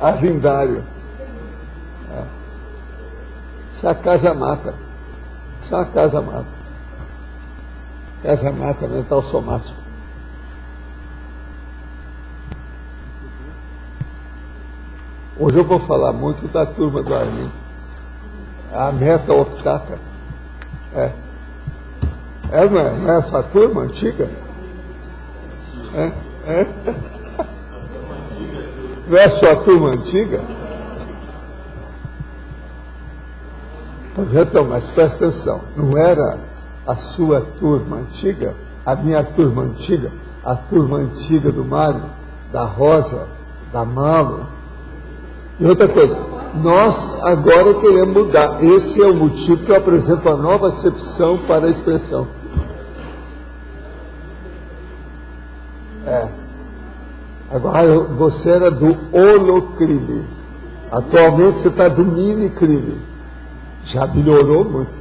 Arlindário. Isso é a casa mata. Isso é uma casa mata. Casa mata mental somático. Hoje eu vou falar muito da turma do Armin. A meta octata. Não é a sua turma antiga? Não é a sua turma antiga? Pois então, mas presta atenção, não era a sua turma antiga, a minha turma antiga, a turma antiga do Mário, da Rosa, da Malo. E outra coisa, nós agora queremos mudar. Esse é o motivo que eu apresento a nova acepção para a expressão. Agora você era do holocrime. Atualmente você está do mini-crime. Já melhorou muito.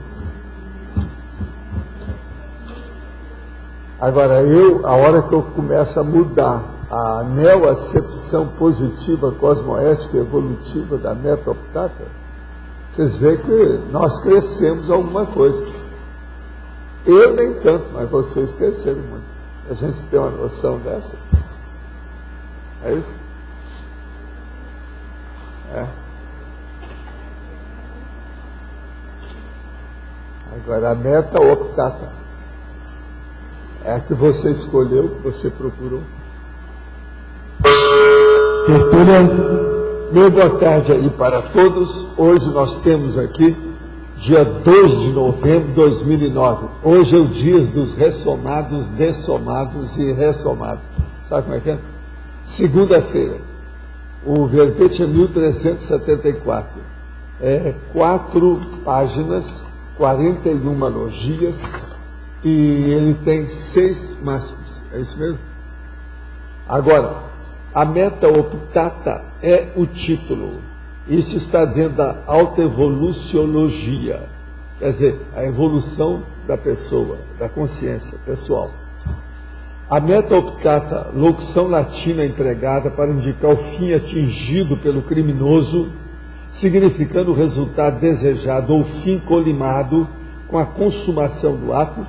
Agora a hora que eu começo a mudar a neoacepção positiva, cosmoética e evolutiva da meta octata, vocês veem que nós crescemos alguma coisa. Eu nem tanto, mas vocês cresceram muito. A gente tem uma noção dessa? É isso? Agora, a meta octata é a que você escolheu, que você procurou. Tertúlia, meu boa tarde aí para todos. Hoje nós temos aqui, dia 2 de novembro de 2009. Hoje é o dia dos ressomados, dessomados e ressomados. Sabe como é que é? Segunda-feira. O verbete é 1374. 4 páginas, 41 logias, e ele tem 6 máximos. É isso mesmo? Agora, a meta octata é o título. Isso está dentro da autoevoluciologia, quer dizer, a evolução da pessoa, da consciência pessoal. A meta octata, locução latina empregada para indicar o fim atingido pelo criminoso, significando o resultado desejado ou fim colimado com a consumação do ato,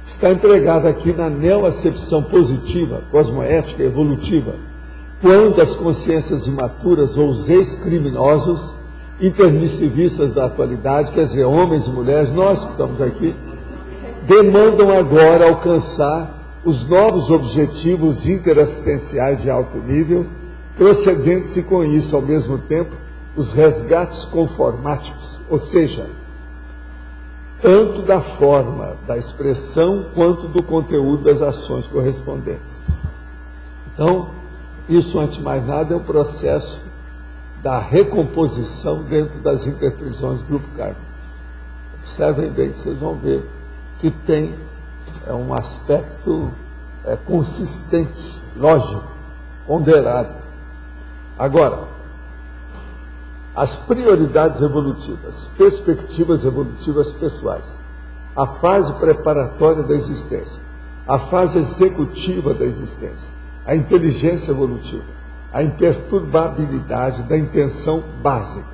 está empregada aqui na neoacepção positiva, cosmoética e evolutiva, quando as consciências imaturas ou os ex-criminosos, intermissivistas da atualidade, quer dizer, homens e mulheres, nós que estamos aqui, demandam agora alcançar os novos objetivos interassistenciais de alto nível, procedendo-se com isso, ao mesmo tempo, os resgates conformáticos, ou seja, tanto da forma da expressão quanto do conteúdo das ações correspondentes. Então, isso, antes de mais nada, é um processo da recomposição dentro das interprisões do grupo kármico. Observem bem que vocês vão ver que tem um aspecto consistente, lógico, ponderado. Agora, as prioridades evolutivas, perspectivas evolutivas pessoais, a fase preparatória da existência, a fase executiva da existência, a inteligência evolutiva, a imperturbabilidade da intenção básica,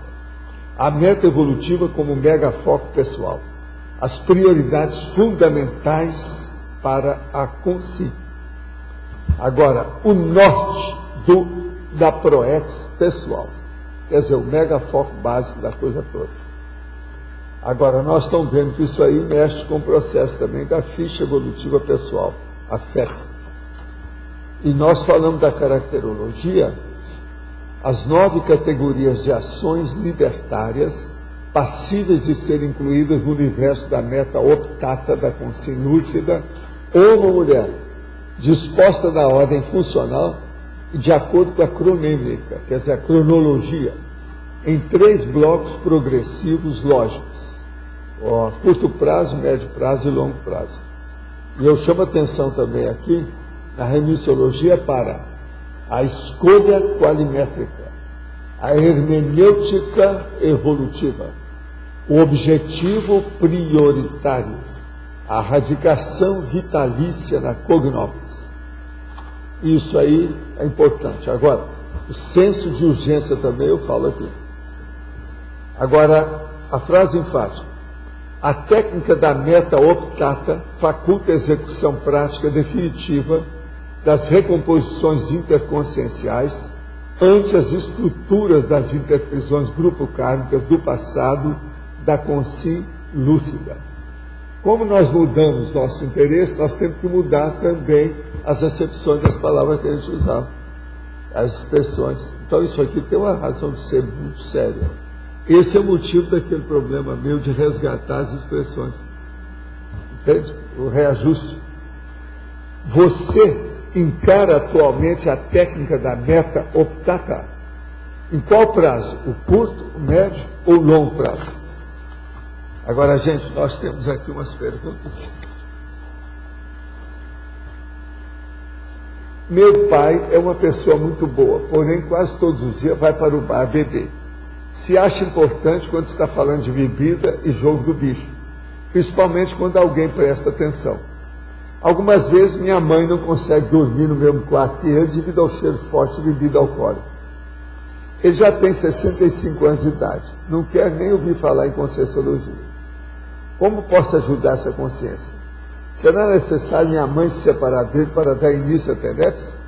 a meta evolutiva como mega foco pessoal, as prioridades fundamentais para a consciência. Agora, o norte da PROEX pessoal, quer dizer, o mega foco básico da coisa toda. Agora, nós estamos vendo que isso aí mexe com o processo também da ficha evolutiva pessoal, a FEP. E nós falamos da caracterologia, as 9 categorias de ações libertárias passíveis de serem incluídas no universo da meta octata da consciência lúcida, ou uma mulher, disposta na ordem funcional e de acordo com a cronêmica, quer dizer, a cronologia, em 3 blocos progressivos lógicos, curto prazo, médio prazo e longo prazo. E eu chamo a atenção também aqui, na remissiologia, para a escolha qualimétrica, a hermenêutica evolutiva, o objetivo prioritário, a radicação vitalícia na cognópolis. Isso aí é importante. Agora, o senso de urgência também eu falo aqui. Agora, a frase enfática. A técnica da meta optata faculta a execução prática definitiva das recomposições interconscienciais ante as estruturas das interprisões grupo-kármicas do passado da consciência lúcida. Como nós mudamos nosso interesse, nós temos que mudar também as acepções das palavras que a gente usava, as expressões. Então isso aqui tem uma razão de ser muito séria. Esse é o motivo daquele problema meu de resgatar as expressões. Entende? O reajuste. Você encara atualmente a técnica da meta optata. Em qual prazo? O curto, o médio ou o longo prazo? Agora, gente, nós temos aqui umas perguntas. Meu pai é uma pessoa muito boa, porém quase todos os dias vai para o bar beber. Se acha importante quando está falando de bebida e jogo do bicho, principalmente quando alguém presta atenção. Algumas vezes minha mãe não consegue dormir no mesmo quarto que ele devido ao cheiro forte de bebida alcoólica. Ele já tem 65 anos de idade, não quer nem ouvir falar em Conscienciologia. Como posso ajudar essa consciência? Será necessário minha mãe se separar dele para dar início a tarefas?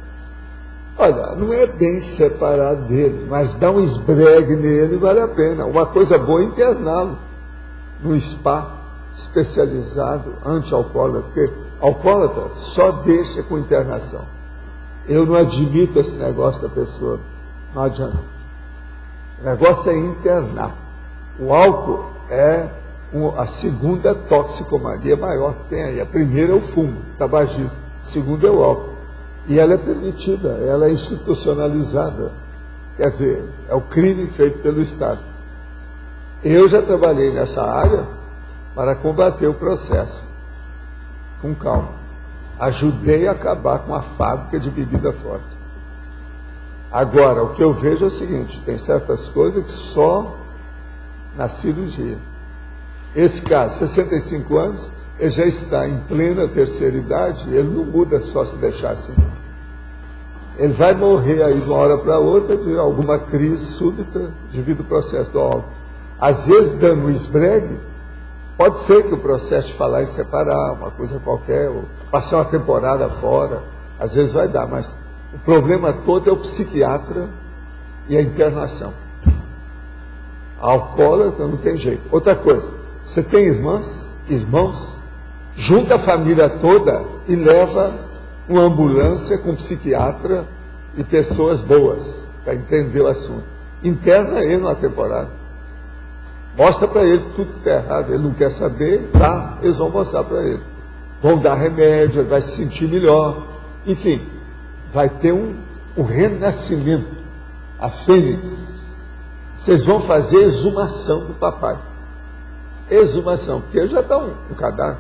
Olha, não é bem separar dele, mas dar um esbregue nele vale a pena. Uma coisa boa é interná-lo num spa especializado anti-alcoólatra, porque alcoólatra só deixa com internação. Eu não admito esse negócio da pessoa, não adianta. O negócio é internar. O álcool é a segunda toxicomania maior que tem aí. A primeira é o fumo, o tabagismo. A segunda é o álcool. E ela é permitida, ela é institucionalizada. Quer dizer, é o crime feito pelo Estado. Eu já trabalhei nessa área para combater o processo. Com calma. Ajudei a acabar com a fábrica de bebida forte. Agora, o que eu vejo é o seguinte, tem certas coisas que só na cirurgia. Esse caso, 65 anos, ele já está em plena terceira idade, ele não muda só se deixar assim. Ele vai morrer aí de uma hora para outra de alguma crise súbita devido ao processo do álcool. Às vezes, dando um esbregue, pode ser que o processo de falar em separar, uma coisa qualquer, ou passar uma temporada fora, às vezes vai dar, mas o problema todo é o psiquiatra e a internação. A alcoólatra não tem jeito. Outra coisa, você tem irmãos, junta a família toda e leva uma ambulância com psiquiatra e pessoas boas para entender o assunto. Interna ele numa temporada. Mostra para ele tudo que está errado. Ele não quer saber, tá? Eles vão mostrar para ele. Vão dar remédio, ele vai se sentir melhor. Enfim, vai ter um renascimento. A fênix. Vocês vão fazer exumação do papai. Exumação, porque já está um cadáver.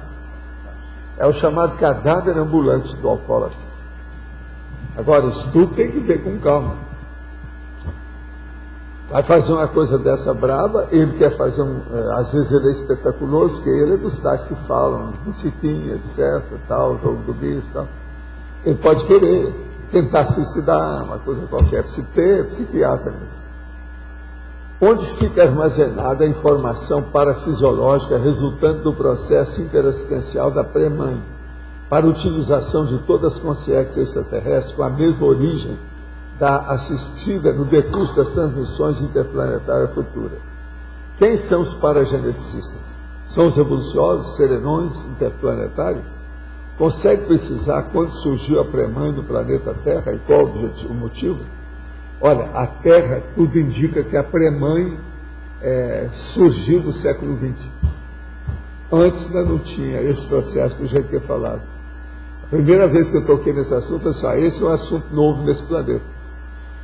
É o chamado cadáver ambulante do alcoólatra. Agora, isso tudo tem que ver com calma. Vai fazer uma coisa dessa braba, ele quer fazer às vezes ele é espetaculoso, porque ele é dos tais que falam, botiquinha, etc, tal, jogo do bicho, tal. Ele pode querer tentar suicidar, uma coisa qualquer, precisa ter psiquiatra mesmo. Onde fica armazenada a informação parafisiológica resultante do processo interassistencial da pré-mãe, para utilização de todas as consciências extraterrestres com a mesma origem da assistida no decurso das transmissões interplanetárias futuras? Quem são os parageneticistas? São os evoluciólogos, serenões interplanetários? Consegue precisar quando surgiu a pré-mãe do planeta Terra e qual o motivo? Olha, a Terra, tudo indica que a pré-mãe surgiu do século XX. Antes ainda não tinha esse processo do jeito que eu falava. A primeira vez que eu toquei nesse assunto, pessoal, esse é um assunto novo nesse planeta.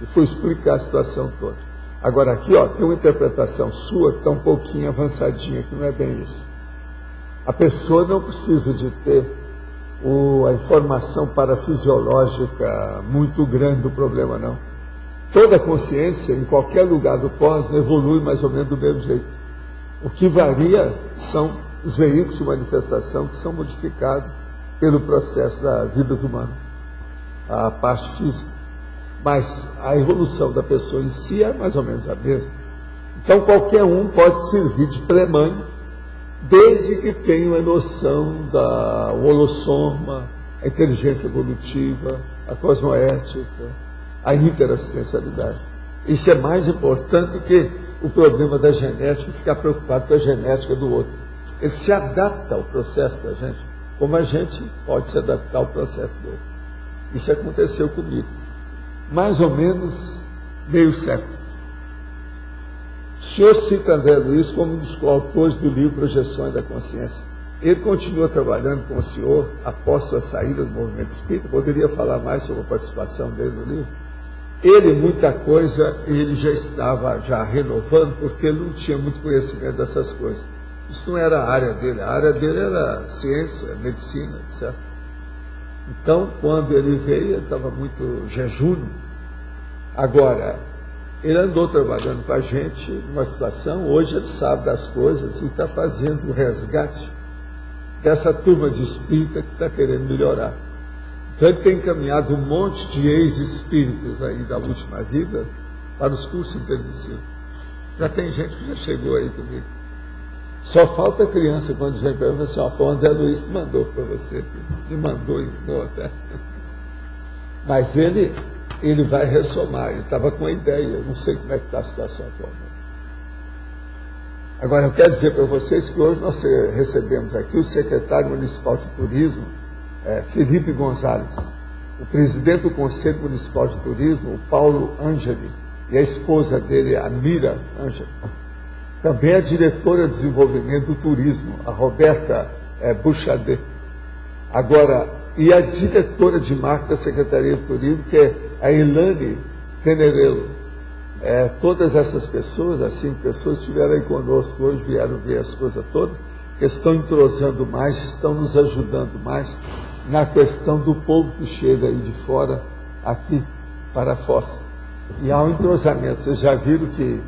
E fui explicar a situação toda. Agora aqui, ó, tem uma interpretação sua que está um pouquinho avançadinha, que não é bem isso. A pessoa não precisa de ter a informação parafisiológica muito grande do problema, não. Toda consciência, em qualquer lugar do cosmos, evolui mais ou menos do mesmo jeito. O que varia são os veículos de manifestação que são modificados pelo processo das vidas humanas, a parte física. mas a evolução da pessoa em si é mais ou menos a mesma. Então qualquer um pode servir de pré-mãe, desde que tenha uma noção da holossoma, a inteligência evolutiva, a cosmoética, a interassistencialidade. Isso é mais importante que o problema da genética, ficar preocupado com a genética do outro. Ele se adapta ao processo da gente, como a gente pode se adaptar ao processo do outro. Isso aconteceu comigo. Mais ou menos meio século. O senhor cita André Luiz como um dos autores do livro Projeções da Consciência. Ele continua trabalhando com o senhor após sua saída do movimento espírita. Poderia falar mais sobre a participação dele no livro? Ele, muita coisa, ele já estava renovando, porque ele não tinha muito conhecimento dessas coisas. Isso não era a área dele era ciência, medicina, etc. Então, quando ele veio, ele estava muito jejuno. Agora, ele andou trabalhando com a gente numa situação, hoje ele sabe das coisas e está fazendo o resgate dessa turma de espírita que está querendo melhorar. Então ele tem encaminhado um monte de ex-espíritos aí da última vida para os cursos intermissivos. Já tem gente que já chegou aí comigo. Só falta a criança quando vem para mim assim, ó, foi o André Luiz que mandou para você, me mandou e mandou até. Mas ele vai ressomar, ele estava com a ideia, eu não sei como é que está a situação atualmente. Agora, eu quero dizer para vocês que hoje nós recebemos aqui o secretário municipal de turismo, Felipe Gonzalez, o presidente do Conselho Municipal de Turismo, o Paulo Angeli, e a esposa dele, a Mira Angeli. Também a diretora de desenvolvimento do turismo, a Roberta Buchadet. Agora, e a diretora de marketing da Secretaria de Turismo, que é a Elane Tenerello. Todas essas pessoas, as 5 pessoas, estiveram aí conosco hoje, vieram ver as coisas todas, que estão entrosando mais, estão nos ajudando mais na questão do povo que chega aí de fora, aqui, para a Foz. E há um entrosamento. Vocês já viram que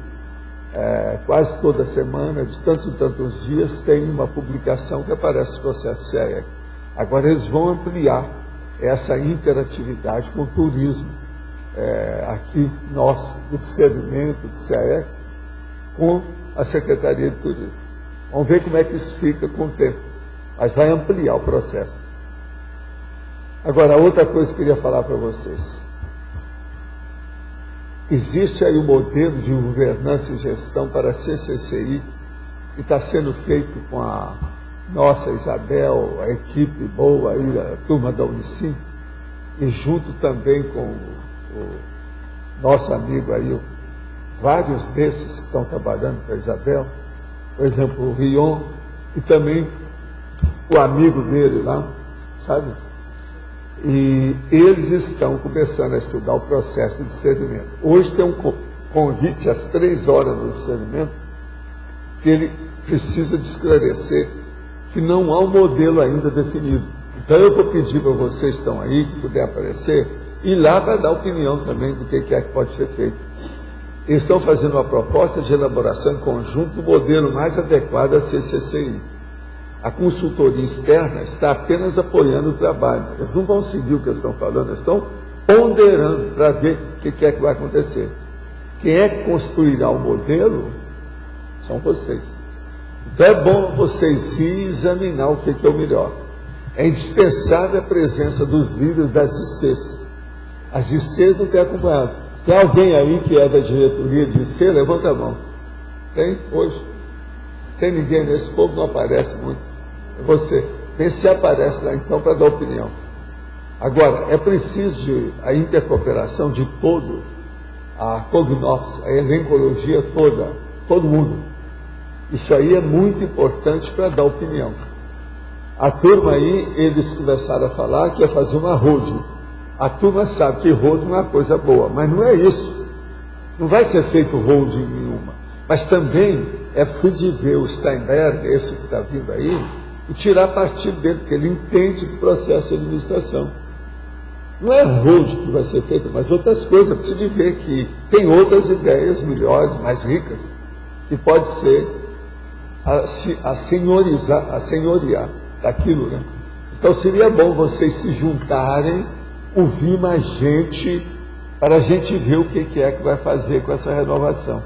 quase toda semana, de tantos e tantos dias, tem uma publicação que aparece no processo CAEC. Agora eles vão ampliar essa interatividade com o turismo aqui nosso, do segmento do CAEC, com a Secretaria de Turismo. Vamos ver como é que isso fica com o tempo, mas vai ampliar o processo. Agora, outra coisa que eu queria falar para vocês. Existe aí um modelo de governança e gestão para a CCCI, que está sendo feito com a nossa Isabel, a equipe boa aí, a turma da Unicim, e junto também com o nosso amigo aí, vários desses que estão trabalhando com a Isabel, por exemplo, o Rion, e também o amigo dele lá, sabe? E eles estão começando a estudar o processo de discernimento. Hoje tem um convite às 3 horas do discernimento, que ele precisa de esclarecer que não há um modelo ainda definido. Então eu vou pedir para vocês que estão aí, que puder aparecer, ir lá para dar opinião também do que é que pode ser feito. Eles estão fazendo uma proposta de elaboração em conjunto do modelo mais adequado à CCCI. A consultoria externa está apenas apoiando o trabalho. Eles não vão seguir o que eles estão falando, eles estão ponderando para ver o que é que vai acontecer. Quem é que construirá o modelo são vocês. Então é bom vocês se examinar o que é o melhor. É indispensável a presença dos líderes das ICs. As ICs não têm acompanhado. Tem alguém aí que é da diretoria de IC? Levanta a mão. Tem? Hoje? Tem ninguém nesse povo? Não aparece muito. Você. Vê se aparece lá então para dar opinião. Agora, é preciso a intercooperação de todo, a cognos, a elencologia toda, todo mundo. Isso aí é muito importante para dar opinião. A turma aí, eles começaram a falar que ia fazer uma holding. A turma sabe que holding não é uma coisa boa, mas não é isso. Não vai ser feito holding nenhuma. Mas também é preciso de ver o Steinberg, esse que está vindo aí, e tirar partido dele, porque ele entende do processo de administração. Não é holding que vai ser feito, mas outras coisas. É preciso de ver que tem outras ideias melhores, mais ricas, que pode ser a senhoriar daquilo, né? Então seria bom vocês se juntarem, ouvir mais gente para a gente ver o que é que vai fazer com essa renovação.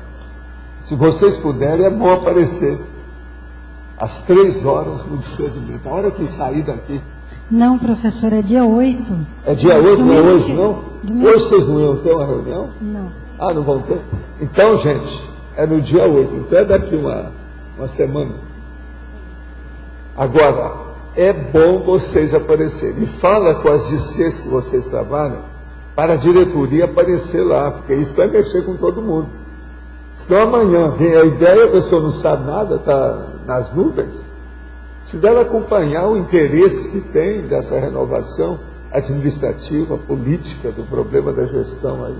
Se vocês puderem, é bom aparecer às 3 horas no discernimento. A hora que sair daqui. Não, professor, é dia 8. É dia 8, não é hoje, não? Domingo. Hoje vocês não iam ter uma reunião? Não. Ah, não vão ter? Então, gente, é no dia 8, então é daqui uma semana. Agora, é bom vocês aparecerem. E fala com as ICs que vocês trabalham, para a diretoria aparecer lá, porque isso vai mexer com todo mundo. Senão amanhã vem a ideia, a pessoa não sabe nada, está nas nuvens. Se deve acompanhar o interesse que tem dessa renovação administrativa, política, do problema da gestão aí.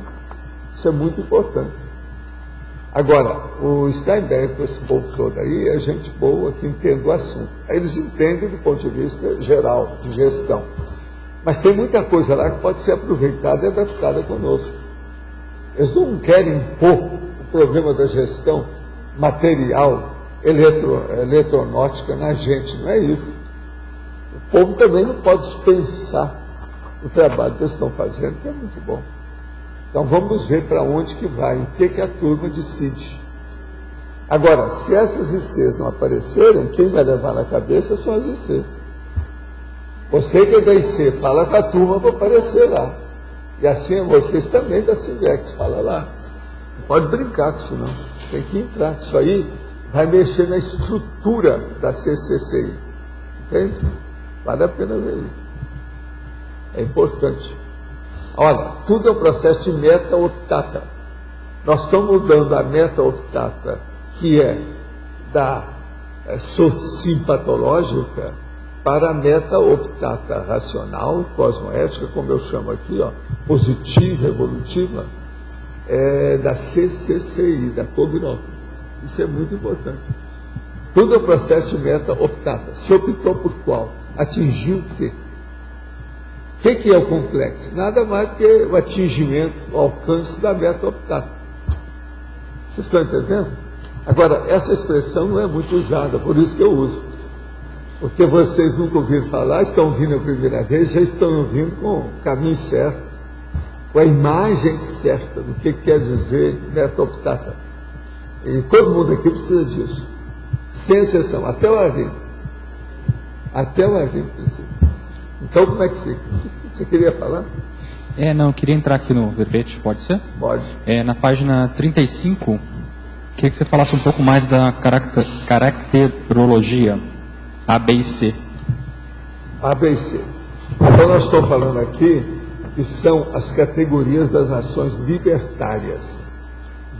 Isso é muito importante. Agora, o Steinberg, com esse povo todo aí, é gente boa que entende o assunto. Eles entendem do ponto de vista geral, de gestão. Mas tem muita coisa lá que pode ser aproveitada e adaptada conosco. Eles não querem impor o problema da gestão material, eletronáutica na gente, não é isso. O povo também não pode dispensar o trabalho que eles estão fazendo, que é muito bom. Então vamos ver para onde que vai, o que a turma decide. Agora, se essas ICs não aparecerem, quem vai levar na cabeça são as ICs. Você que é da IC, fala com a turma para aparecer lá. E assim vocês também da Sinvex, fala lá. Não pode brincar com isso não, tem que entrar. Isso aí vai mexer na estrutura da CCCI. Entende? Vale a pena ver isso. É importante. Olha, tudo é um processo de meta-optata. Nós estamos mudando a meta-optata, que é da socimpatológica, para a meta-optata racional, cosmoética, como eu chamo aqui, ó, positiva, evolutiva, da CCCI, da Cognópolis. Isso é muito importante. Tudo é um processo de meta-optata. Se optou por qual? Atingiu o quê? O que é o complexo? Nada mais do que o atingimento, o alcance da meta optata. Vocês estão entendendo? Agora, essa expressão não é muito usada, por isso que eu uso. Porque vocês nunca ouviram falar, estão ouvindo a primeira vez, já estão ouvindo com o caminho certo, com a imagem certa do que quer dizer meta optata. E todo mundo aqui precisa disso. Sem exceção, até o Arlindo. Até o Arlindo precisa. Então, como é que fica? Você queria falar? Não, eu queria entrar aqui no verbete, pode ser? Pode. Na página 35, queria que você falasse um pouco mais da caracterologia A, B e C. A, B e C. Então, nós estamos falando aqui que são as categorias das ações libertárias,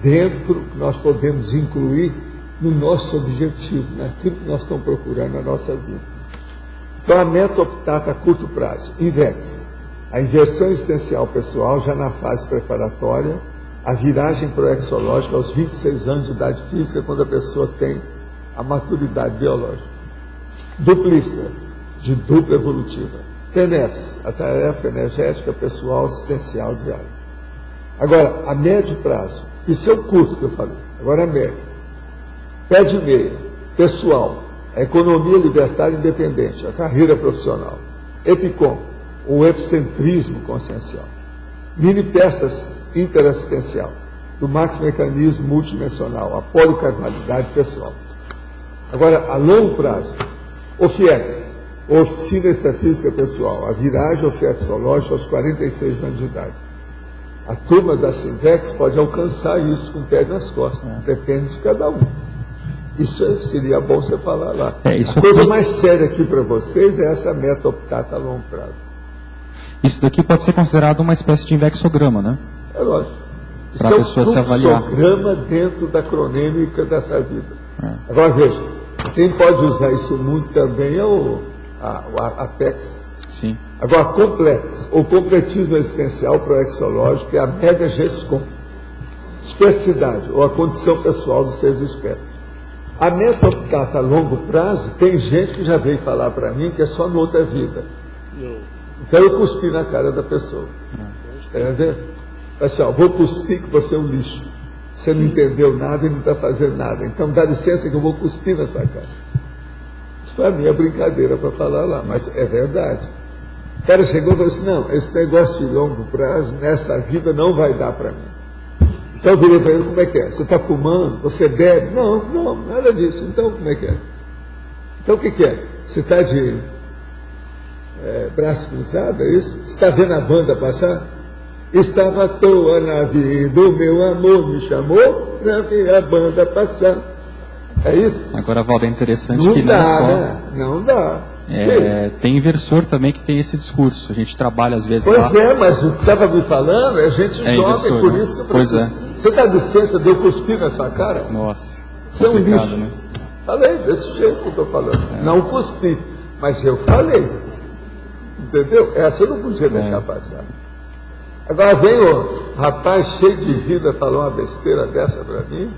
dentro que nós podemos incluir no nosso objetivo, naquilo que nós estamos procurando na nossa vida. Então, a meta optata a curto prazo, INVEX, a inversão existencial pessoal já na fase preparatória, a viragem proexológica aos 26 anos de idade física, quando a pessoa tem a maturidade biológica. Duplista, de dupla evolutiva. TENEPS, a tarefa energética pessoal assistencial diária. Agora, a médio prazo, isso é o curto que eu falei, agora é médio. Pé de meia, pessoal, a economia libertária independente, a carreira profissional. EPICOM, o epicentrismo consciencial. Mini peças interassistencial, do maxi-mecanismo multidimensional, a policarnalidade pessoal. Agora, a longo prazo, OFIEX, oficina extrafísica pessoal, a viragem ofiexológica aos 46 anos de idade. A turma da Sinvex pode alcançar isso com o pé nas costas, depende de cada um. Isso seria bom você falar lá. A coisa mais séria aqui para vocês é essa meta optata a longo prazo. Isso daqui pode ser considerado uma espécie de inversograma, né? É lógico. Isso para a pessoa se avaliar. É um fluxograma dentro da cronêmica dessa vida. Agora veja, quem pode usar isso muito também é o Apex. Sim. Agora, complexo, o completismo existencial proexológico é a mega GESCOM. Esperticidade, ou a condição pessoal do ser do espectro. A meta optata a longo prazo, tem gente que já veio falar para mim que é só noutra vida. Então eu cuspi na cara da pessoa. Entendeu? Assim, vou cuspir que você é um lixo. Você não entendeu nada e não está fazendo nada. Então dá licença que eu vou cuspir na sua cara. Isso para mim é brincadeira para falar lá, mas é verdade. O cara chegou e falou assim, não, esse negócio de longo prazo, nessa vida, não vai dar para mim. Então eu virei para ele, como é que é? Você está fumando? Você bebe? Não, nada disso. Então, como é que é? Então, o que é? Você está de braço cruzado, é isso? Você está vendo a banda passar? Estava à toa na vida, o meu amor me chamou para ver a banda passar. É isso? Agora, Valdo, é interessante não que dá, não é só... né? Não dá. Tem inversor também que tem esse discurso. A gente trabalha às vezes Pois lá... é, mas o que estava me falando é gente jovem, inversor, por né? isso que eu Pois falei assim, você dá licença de eu cuspir na sua cara? Nossa, Você é um complicado, lixo. né? Falei, desse jeito que eu estou falando. Não cuspi, mas eu falei. Entendeu? Essa eu não podia deixar passar. Agora vem o rapaz cheio de vida falar uma besteira dessa para mim.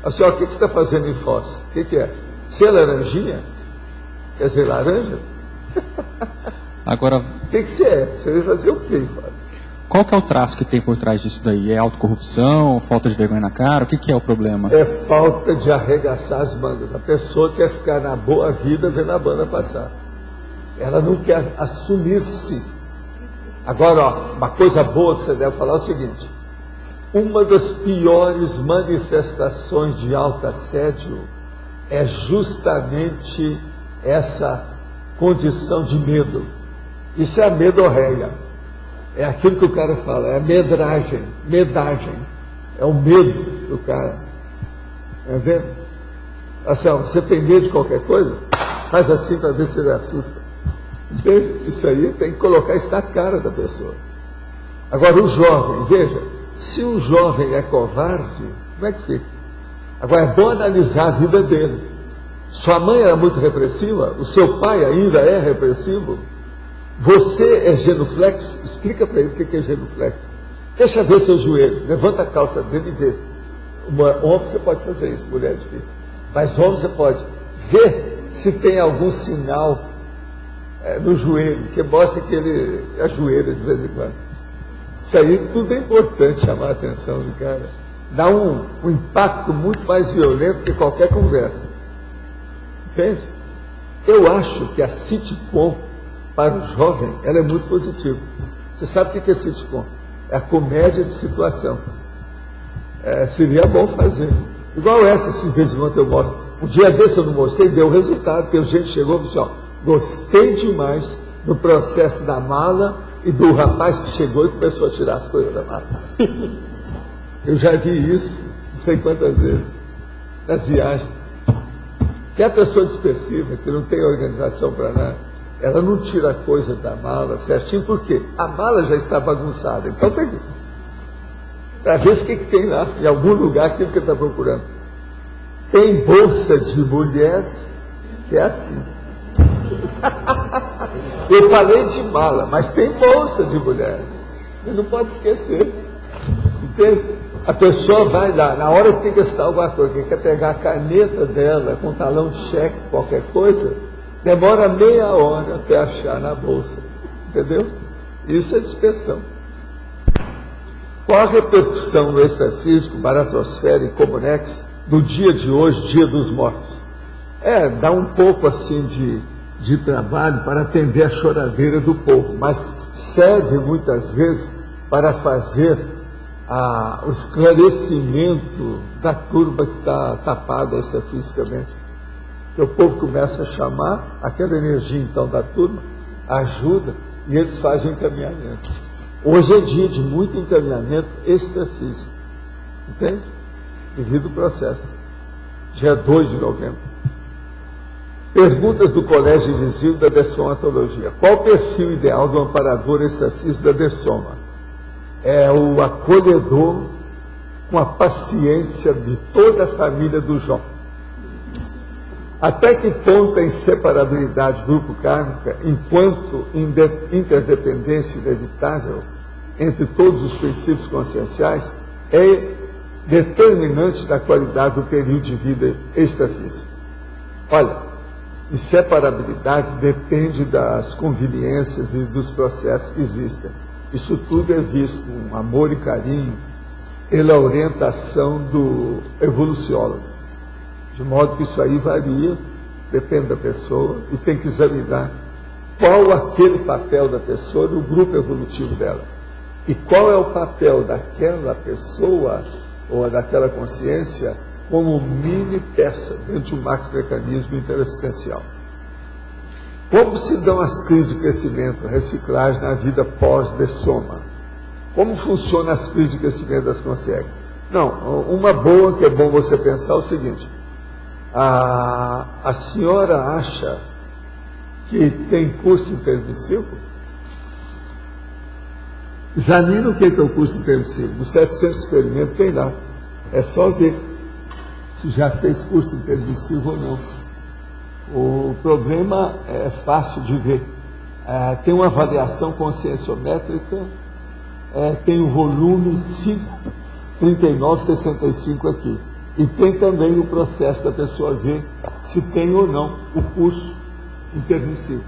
Assim, ó, o que você está fazendo em Foz? O que é? Ser laranjinha? Quer dizer, laranja? Agora, O que você é? Você vai fazer o quê, Fábio? qual que é o traço que tem por trás disso daí? É autocorrupção, falta de vergonha na cara? O que que é o problema? É falta de arregaçar as mangas. A pessoa quer ficar na boa vida vendo a banda passar. Ela não quer assumir-se. Agora, ó, uma coisa boa que você deve falar é o seguinte. Uma das piores manifestações de autoassédio é justamente essa condição de medo. Isso é a medorreia. É aquilo que o cara fala, é a medagem. É o medo do cara. Entendeu? Assim, ó, você tem medo de qualquer coisa? Faz assim para ver se ele assusta. Entende? Isso aí tem que colocar isso na cara da pessoa. Agora, o jovem, veja, se o jovem é covarde, como é que fica? Agora, é bom analisar a vida dele. Sua mãe era muito repressiva, o seu pai ainda é repressivo. Você é genuflexo? Explica para ele o que é genuflexo. Deixa ver seu joelho, levanta a calça dele e vê. Homem você pode fazer isso, mulher é difícil. Mas homem você pode ver se tem algum sinal no joelho, que mostra que ele ajoelha de vez em quando. Isso aí tudo é importante chamar a atenção do cara. Dá um impacto muito mais violento que qualquer conversa. Entende? Eu acho que a sitcom para o jovem, ela é muito positiva. Você sabe o que é sitcom? É a comédia de situação. Seria bom fazer. Igual essa, se de vez em quando eu mostro. Um dia desse eu não mostrei, deu resultado, porque a gente chegou e disse, ó, gostei demais do processo da mala e do rapaz que chegou e começou a tirar as coisas da mala. Eu já vi isso, não sei quantas vezes, nas viagens. Que a pessoa dispersiva, que não tem organização para nada, ela não tira a coisa da mala certinho, por quê? A mala já está bagunçada. Então tem que... Para ver o que tem lá, em algum lugar, aquilo que ele está procurando. Tem bolsa de mulher que é assim. Eu falei de mala, mas tem bolsa de mulher. Você não pode esquecer. Entende? A pessoa vai lá, na hora que tem que gastar alguma coisa, que quer pegar a caneta dela com talão de cheque, qualquer coisa, demora meia hora até achar na bolsa. Entendeu? Isso é dispersão. Qual a repercussão no extrafísico, baratosfera e comunex do dia de hoje, dia dos mortos? Dá um pouco assim de trabalho para atender a choradeira do povo, mas serve muitas vezes para fazer o esclarecimento da turba que está tapada extrafisicamente. O povo começa a chamar aquela energia então da turma, ajuda, e eles fazem o encaminhamento. Hoje é dia de muito encaminhamento extrafísico, entende? Devido ao processo. Dia 2 de novembro. Perguntas do Colégio Invisível da Dessomatologia. Qual o perfil ideal do amparador extrafísico da Dessoma? É o acolhedor com a paciência de toda a família do Jó. Até que ponto a inseparabilidade grupo-kármica, enquanto interdependência inevitável entre todos os princípios conscienciais, é determinante da qualidade do período de vida extrafísico. Olha, inseparabilidade depende das conveniências e dos processos que existem. Isso tudo é visto com amor e carinho pela orientação do evoluciólogo. De modo que isso aí varia, depende da pessoa, e tem que examinar qual aquele papel da pessoa no grupo evolutivo dela. E qual é o papel daquela pessoa ou daquela consciência como mini peça dentro de um macromecanismo interassistencial. Como se dão as crises de crescimento, reciclagem na vida pós-dessoma? Como funcionam as crises de crescimento das consciências? Não, uma boa que é bom você pensar é o seguinte: a senhora acha que tem curso intermissivo? Examina o que é o curso intermissivo. Nos 700 experimentos tem lá. É só ver se já fez curso intermissivo ou não. O problema é fácil de ver. Tem uma avaliação conscienciométrica, tem o volume 53965 aqui. E tem também o processo da pessoa ver se tem ou não o curso intermissivo.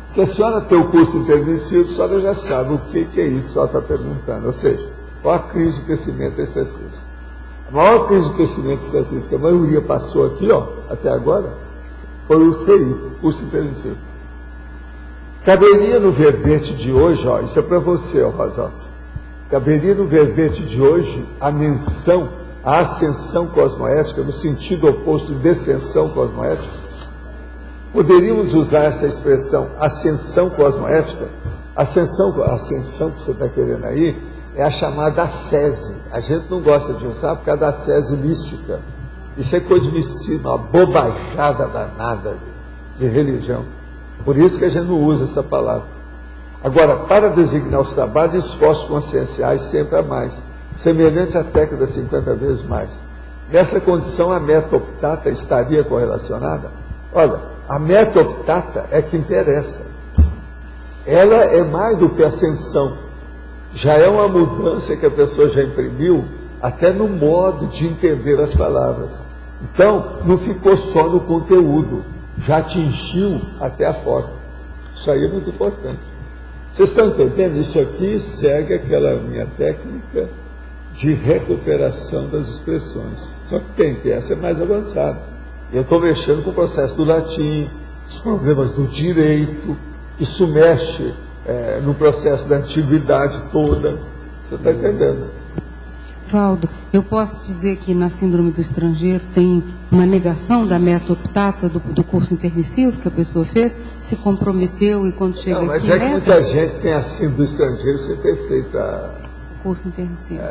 Se a senhora tem o curso intermissivo, a senhora já sabe o que é isso que a senhora está perguntando. Ou seja, qual a crise de crescimento extrafísico? A maior crise de crescimento extrafísico que a maioria passou aqui, até agora, foi o CI, curso intermissivo. Caberia no verbete de hoje, isso é para você, Rosalto. Caberia no verbete de hoje a menção à ascensão cosmoética, no sentido oposto de descensão cosmoética? Poderíamos usar essa expressão, ascensão cosmoética? Ascensão que você está querendo aí é a chamada ascese. A gente não gosta de usar por causa da ascese mística. Isso é coisa de misticismo, uma bobajada danada de religião. Por isso que a gente não usa essa palavra. Agora, para designar os trabalhos, esforços conscienciais sempre a mais, semelhante à técnica 50 vezes mais. Nessa condição, a meta optata estaria correlacionada? Olha, a meta optata é que interessa. Ela é mais do que ascensão. Já é uma mudança que a pessoa já imprimiu, até no modo de entender as palavras. Então, não ficou só no conteúdo, já atingiu até a forma. Isso aí é muito importante. Vocês estão entendendo? Isso aqui segue aquela minha técnica de recuperação das expressões. Só que essa é mais avançada. Eu estou mexendo com o processo do latim, os problemas do direito, isso mexe no processo da antiguidade toda. Você está entendendo? Valdo, eu posso dizer que na síndrome do estrangeiro tem uma negação da meta optata do curso intermissivo que a pessoa fez, se comprometeu e quando chega aqui... Não, mas é que muita gente tem a síndrome do estrangeiro sem ter feito o curso intermissivo.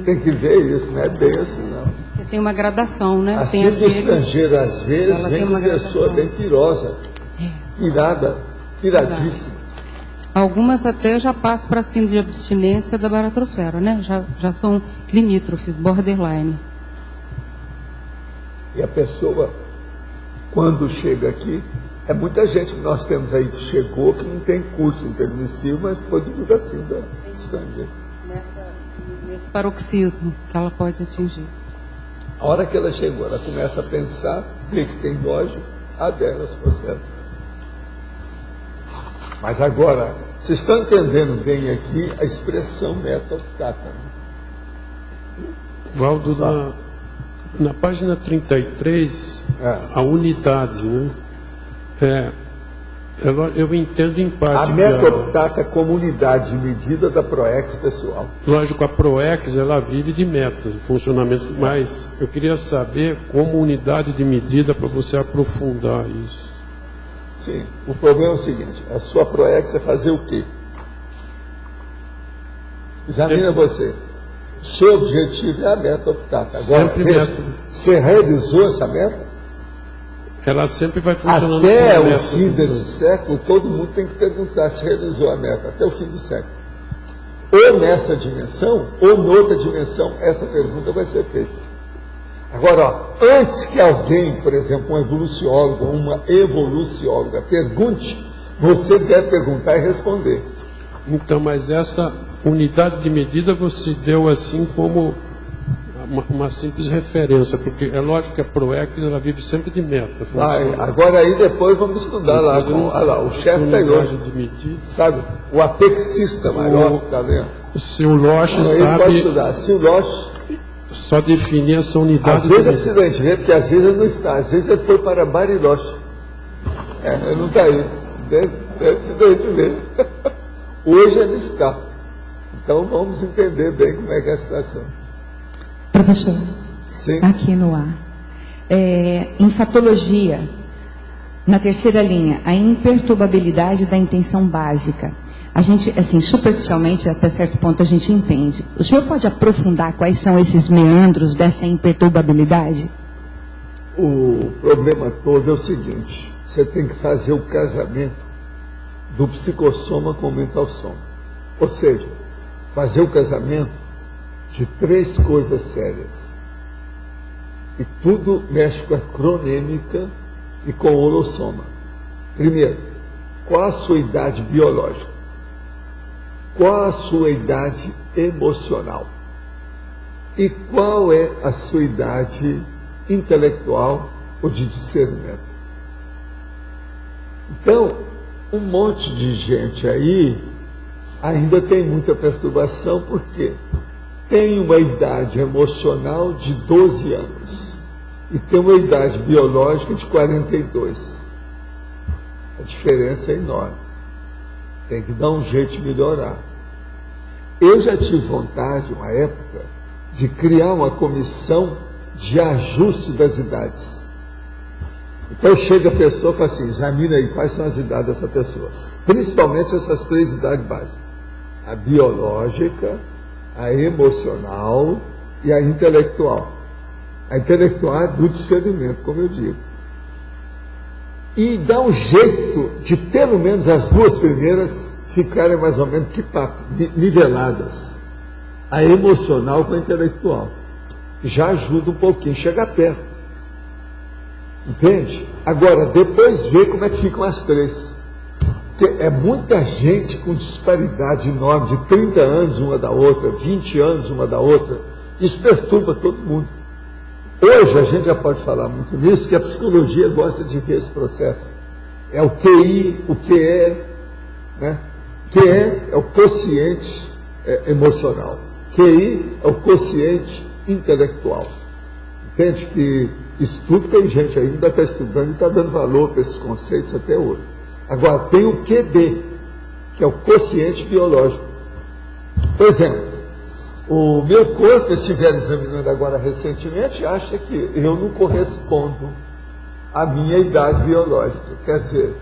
Tem que ver isso, não é bem assim, não. Porque tem uma gradação, né? A síndrome do estrangeiro, às vezes, vem de uma pessoa bem pirosa, piradíssima. Algumas até já passam para a síndrome de abstinência da baratrosfera, né? Já são limítrofes, borderline. E a pessoa, quando chega aqui, muita gente que nós temos aí que chegou, que não tem curso intermissivo, mas foi de divulgação da estrangeira. Nesse paroxismo que ela pode atingir. A hora que ela chegou, ela começa a pensar, vê que tem lógica, adere aos processos. Mas agora, vocês estão entendendo bem aqui a expressão meta optata? Valdo, na página 33, a unidade, né? Eu entendo em parte. A meta optata como unidade de medida da PROEX pessoal. Lógico, a PROEX ela vive de metas, de funcionamento, mas eu queria saber como unidade de medida para você aprofundar isso. Sim, o problema é o seguinte: a sua PROEX é fazer o quê? Examina você. Seu objetivo é a meta optata. Agora, você realizou essa meta? Ela sempre vai funcionando. Até o fim desse século, todo mundo tem que perguntar se realizou a meta, até o fim do século. Ou nessa dimensão, ou noutra dimensão, essa pergunta vai ser feita. Agora, antes que alguém, por exemplo, um evoluciólogo ou uma evolucióloga pergunte, você deve perguntar e responder. Então, mas essa unidade de medida você deu assim como uma simples referência, porque é lógico que a PROEX ela vive sempre de meta. Agora aí depois vamos estudar lá, o chefe está aí hoje, sabe? O apexista maior, está vendo? Se o Losch sabe... Pode estudar. Se o Losch só definir essa unidade... Às vezes é preciso a gente ver, porque às vezes ele não está, às vezes ele foi para Bariloche. Ele não está aí. deve se ver. Hoje ele está. Então vamos entender bem como é que é a situação. Professor, Sim. aqui no ar. Em fatologia, na terceira linha, a imperturbabilidade da intenção básica. A gente, assim, superficialmente, até certo ponto, a gente entende. O senhor pode aprofundar quais são esses meandros dessa imperturbabilidade? O problema todo é o seguinte: você tem que fazer o casamento do psicossoma com o mental soma. Ou seja, fazer o casamento de 3 coisas sérias. E tudo mexe com a cronêmica e com o holossoma. Primeiro, qual a sua idade biológica? Qual a sua idade emocional? E qual é a sua idade intelectual ou de discernimento? Então, um monte de gente aí ainda tem muita perturbação, porque tem uma idade emocional de 12 anos e tem uma idade biológica de 42. A diferença é enorme. Tem que dar um jeito de melhorar. Eu já tive vontade, uma época, de criar uma comissão de ajuste das idades. Então chega a pessoa e fala assim: examina aí quais são as idades dessa pessoa. Principalmente essas 3 idades básicas: a biológica, a emocional e a intelectual. A intelectual é do discernimento, como eu digo. E dá um jeito de pelo menos as 2 primeiras ficarem mais ou menos niveladas. A emocional com a intelectual. Já ajuda um pouquinho, chega perto. Entende? Agora, depois vê como é que ficam as 3. Porque é muita gente com disparidade enorme, de 30 anos uma da outra, 20 anos uma da outra. Isso perturba todo mundo. Hoje a gente já pode falar muito nisso, que a psicologia gosta de ver esse processo. É o QI, o QE, né? QE é o quociente emocional. QI é o quociente intelectual. Entende que isso tudo tem gente ainda está estudando e está dando valor para esses conceitos até hoje. Agora, tem o QB, que é o quociente biológico. Por exemplo, o meu corpo, se estiver examinando agora recentemente, acha que eu não correspondo à minha idade biológica. Quer dizer,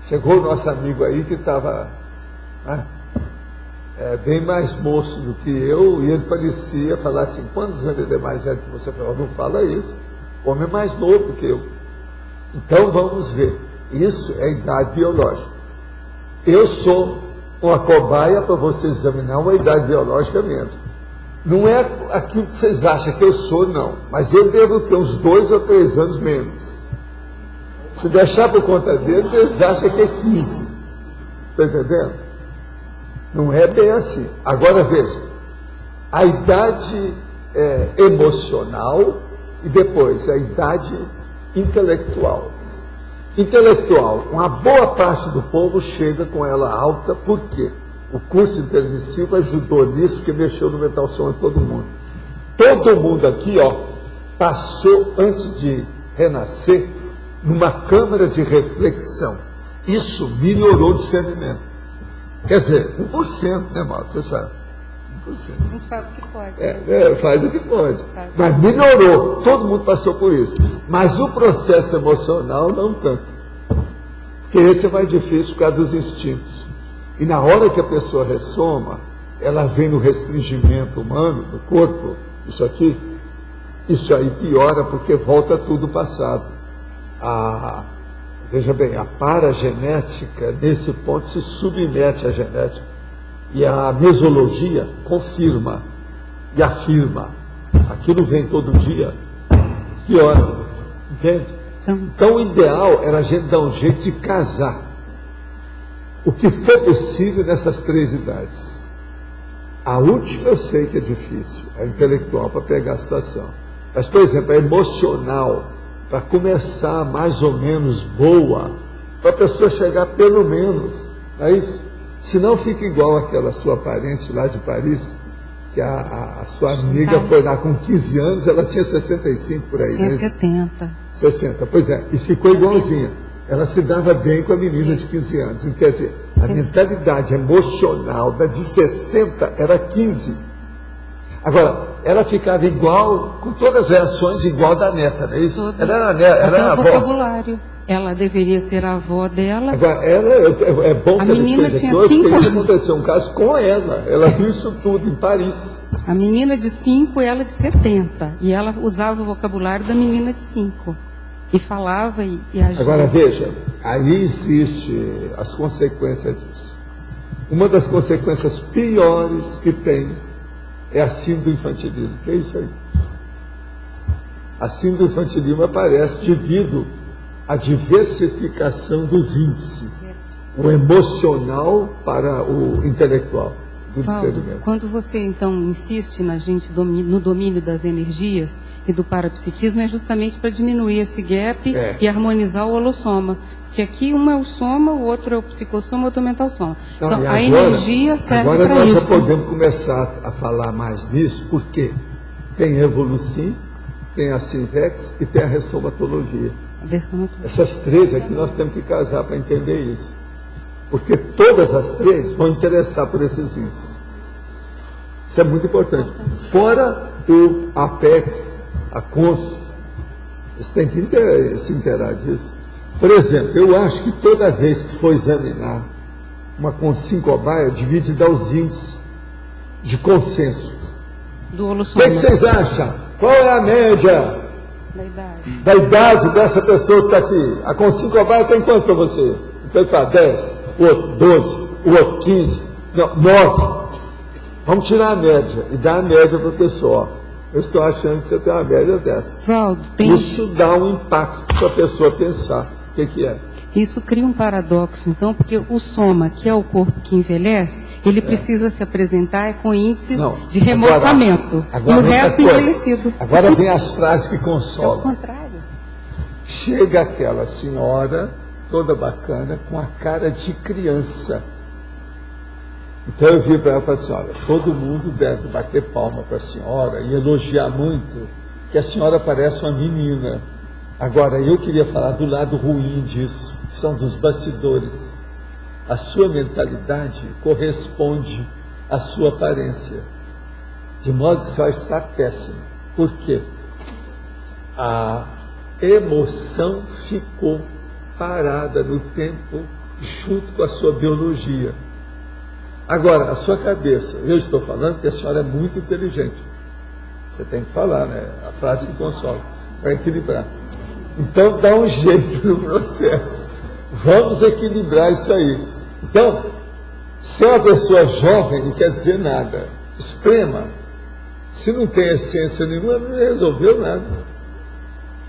chegou o nosso amigo aí que estava bem mais moço do que eu, e ele parecia falar assim: quantos anos ele é mais velho que você? Eu não fala isso, o homem é mais novo que eu. Então vamos ver, isso é idade biológica. Eu sou uma cobaia para você examinar uma idade biológica mesmo. Não é aquilo que vocês acham que eu sou, não, mas eu devo ter uns 2 ou 3 anos menos. Se deixar por conta deles, vocês acham que é 15. Está entendendo? Não é bem assim. Agora veja, a idade emocional e depois a idade intelectual. Intelectual, uma boa parte do povo chega com ela alta, por quê? O curso intermissivo ajudou nisso, porque mexeu no mental soma de todo mundo. Todo mundo aqui, passou, antes de renascer, numa câmara de reflexão. Isso melhorou o discernimento. Quer dizer, 1%, né, Mauro? Você sabe. 1%. A gente faz o que pode. Faz o que pode. Mas melhorou. Todo mundo passou por isso. Mas o processo emocional, não tanto. Porque esse é mais difícil por causa dos instintos. E na hora que a pessoa ressoma, ela vem no restringimento humano do corpo, isso aí piora, porque volta tudo passado. Veja bem, a paragenética, nesse ponto, se submete à genética. E a mesologia confirma e afirma. Aquilo vem todo dia, piora. Entende? Então o ideal era a gente dar um jeito de casar o que for possível nessas 3 idades. A última eu sei que é difícil, a intelectual, para pegar a situação. Mas, por exemplo, a emocional, para começar mais ou menos boa, para a pessoa chegar pelo menos, não é isso? Senão fica igual aquela sua parente lá de Paris, que a sua amiga foi lá com 15 anos, ela tinha 65 por aí. Tinha né? 70. 60, pois é, e ficou igualzinha. ela se dava bem com a menina de 15 anos. Então, quer dizer, a mentalidade emocional da de 60 era 15. Agora, ela ficava igual, com todas as reações igual da neta, não é isso? Todas. Ela era a avó. Vocabulário. Ela deveria ser a avó dela. Agora, é bom A que ela menina esteja tinha aqui hoje, 5 porque isso anos. aconteceu um caso com ela. Ela viu isso tudo em Paris. A menina de 5 e ela de 70. E ela usava o vocabulário da menina de 5. E falava e agia. Agora, veja, aí existe as consequências disso. Uma das consequências piores que tem é a síndrome do infantilismo. O que é isso aí? A síndrome do infantilismo aparece devido à diversificação dos índices. O emocional para o intelectual do discernimento. Quando você, então, insiste na gente no domínio das energias e do parapsiquismo, é justamente para diminuir esse gap e harmonizar o holossoma. Porque aqui um é o soma, o outro é o psicossoma, o outro é o mental soma. Não, então, agora, a energia serve agora para nós isso. já podemos começar a falar mais nisso, porque tem a Evolucim, tem a Sinvex e tem a ressomatologia. Essas três aqui nós temos que casar para entender isso. Porque todas as três vão interessar por esses índices. Isso é muito importante. Fora o Apex, a Consul, você tem que se inteirar disso. Por exemplo, eu acho que toda vez que for examinar uma Consul cobaia, divide dar os índices de consenso. Do O holossoma. que vocês acham? Qual é a média da idade dessa pessoa que está aqui? A Consul cobaia tem quanto para você? Então ele fala 10, o outro 12, o outro 15, não, 9. Vamos tirar a média e dar a média para a pessoa. Eu estou achando que você tem uma média dessa. Valdo, Isso dá um impacto para a pessoa pensar. O que é? Isso cria um paradoxo, então, porque o soma, que é o corpo que envelhece, ele precisa se apresentar com índices de remoçamento. Agora e o resto envelhecido. Agora vem as frases que É o consolam. contrário. Chega aquela senhora, toda bacana, com a cara de criança. Então eu vi para ela e falei assim, olha, todo mundo deve bater palma para a senhora e elogiar muito, que a senhora parece uma menina. Agora, eu queria falar do lado ruim disso, que são dos bastidores. A sua mentalidade corresponde à sua aparência. De modo que só está péssima. Por quê? A emoção ficou parada no tempo junto com a sua biologia. Agora, a sua cabeça, eu estou falando que a senhora é muito inteligente. Você tem que falar, né? A frase que consola, para equilibrar. Então, dá um jeito no processo. Vamos equilibrar isso aí. Então, ser uma pessoa jovem não quer dizer nada. Esprema. Se não tem essência nenhuma, não resolveu nada.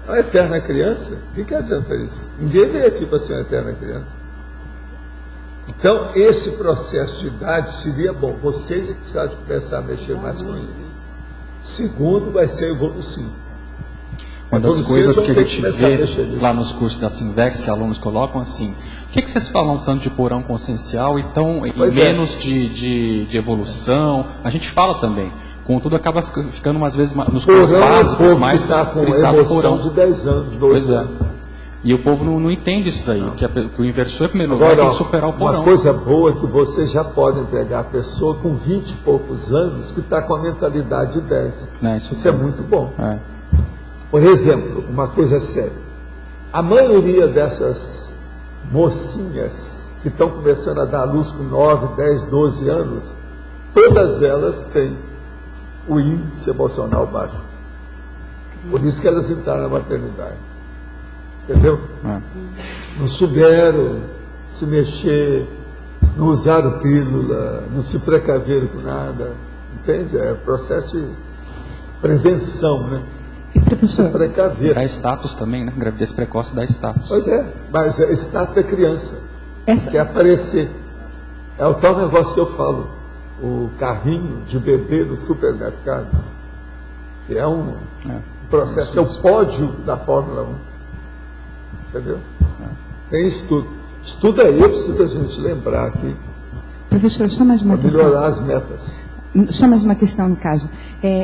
A eterna criança, o que adianta isso? Ninguém veio aqui para ser uma eterna criança. Então, esse processo de idade seria bom. Vocês precisaram começar a mexer mais com isso. Segundo, vai ser evolução. Uma das coisas que a gente vê lá nos cursos da Sinvex, que alunos colocam assim, o que vocês falam tanto de porão consciencial e menos de evolução? A gente fala também. Contudo, acaba ficando umas vezes nos cursos básicos mais frisado porão. De 10 anos, 12 Pois é. anos. E o povo não entende isso daí, que o inversor, em primeiro lugar, tem que superar o porão. Uma coisa boa é que vocês já podem pegar a pessoa com 20 e poucos anos que está com a mentalidade de 10. Isso é muito bom. É. Por exemplo, uma coisa séria. A maioria dessas mocinhas que estão começando a dar luz com 9, 10, 12 anos, todas elas têm o índice emocional baixo. Por isso que elas entraram na maternidade. Entendeu? Não souberam se mexer, não usaram pílula, não se precaveram com nada. Entende? É processo de prevenção, né? E professor, precaver. Dá status também, né? Gravidez precoce dá status. Pois é, mas é status da criança. Quer aparecer. É o tal negócio que eu falo. O carrinho de bebê no supermercado. Que é um processo, é o pódio da Fórmula 1. Entendeu? Tem estudo. Estuda aí, precisa a gente lembrar aqui. professor, só mais uma Para questão. melhorar as metas. Só mais uma questão, no caso.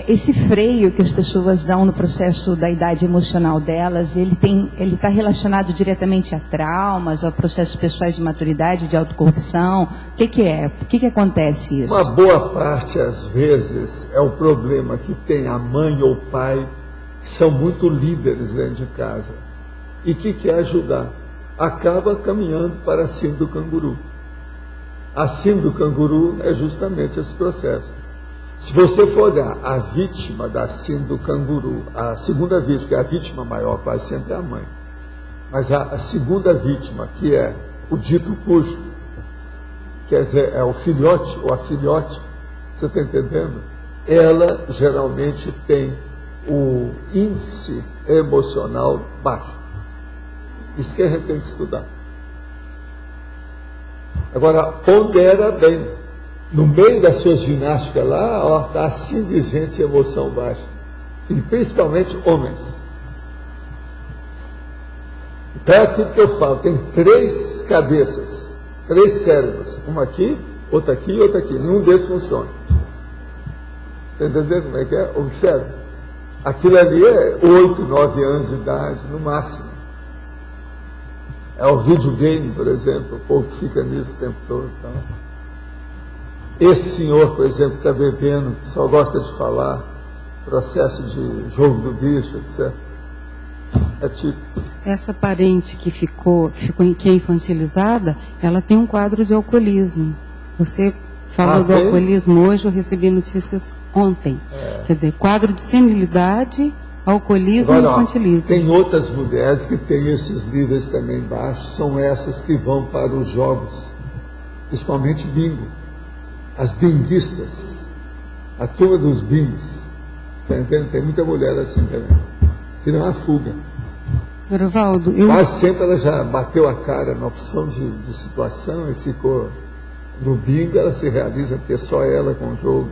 Esse freio que as pessoas dão no processo da idade emocional delas, ele está relacionado diretamente a traumas, a processos pessoais de maturidade, de autocorrupção? O que é? Por que acontece isso? Uma boa parte, às vezes, é o problema que tem a mãe ou o pai, que são muito líderes dentro de casa, e que quer ajudar. Acaba caminhando para a síndrome do canguru. A síndrome do canguru é justamente esse processo. Se você for olhar a vítima da síndrome do canguru, a segunda vítima, que é a vítima maior, quase sempre é a mãe, mas a segunda vítima, que é o dito cujo, quer dizer, é o filhote ou a filhote, você está entendendo? Ela geralmente tem o índice emocional baixo. Isso que a gente tem que estudar. Agora, pondera bem. No meio das suas ginásticas lá, está assim de gente de emoção baixa. E principalmente homens. Então é aquilo que eu falo, tem 3 cabeças, 3 cérebros. Uma aqui, outra aqui e outra aqui. Nenhum deles funciona. Está entendendo como é que é? Observe. Aquilo ali é 8, 9 anos de idade, no máximo. É o videogame, por exemplo, o povo fica nisso o tempo todo. Então. Esse senhor, por exemplo, que está bebendo, que só gosta de falar, processo de jogo do bicho, etc. É tipo. Essa parente que é infantilizada, ela tem um quadro de alcoolismo. Você falou do alcoolismo hoje, eu recebi notícias ontem. Quer dizer, quadro de senilidade, alcoolismo e infantilismo. Tem outras mulheres que têm esses níveis também baixos, são essas que vão para os jogos, principalmente bingo. As binguistas, a turma dos bingos. Tá entendendo? Tem muita mulher assim também, que não há fuga. Erovaldo, quase sempre ela já bateu a cara na opção de situação e ficou no bingo, ela se realiza porque só ela com o jogo.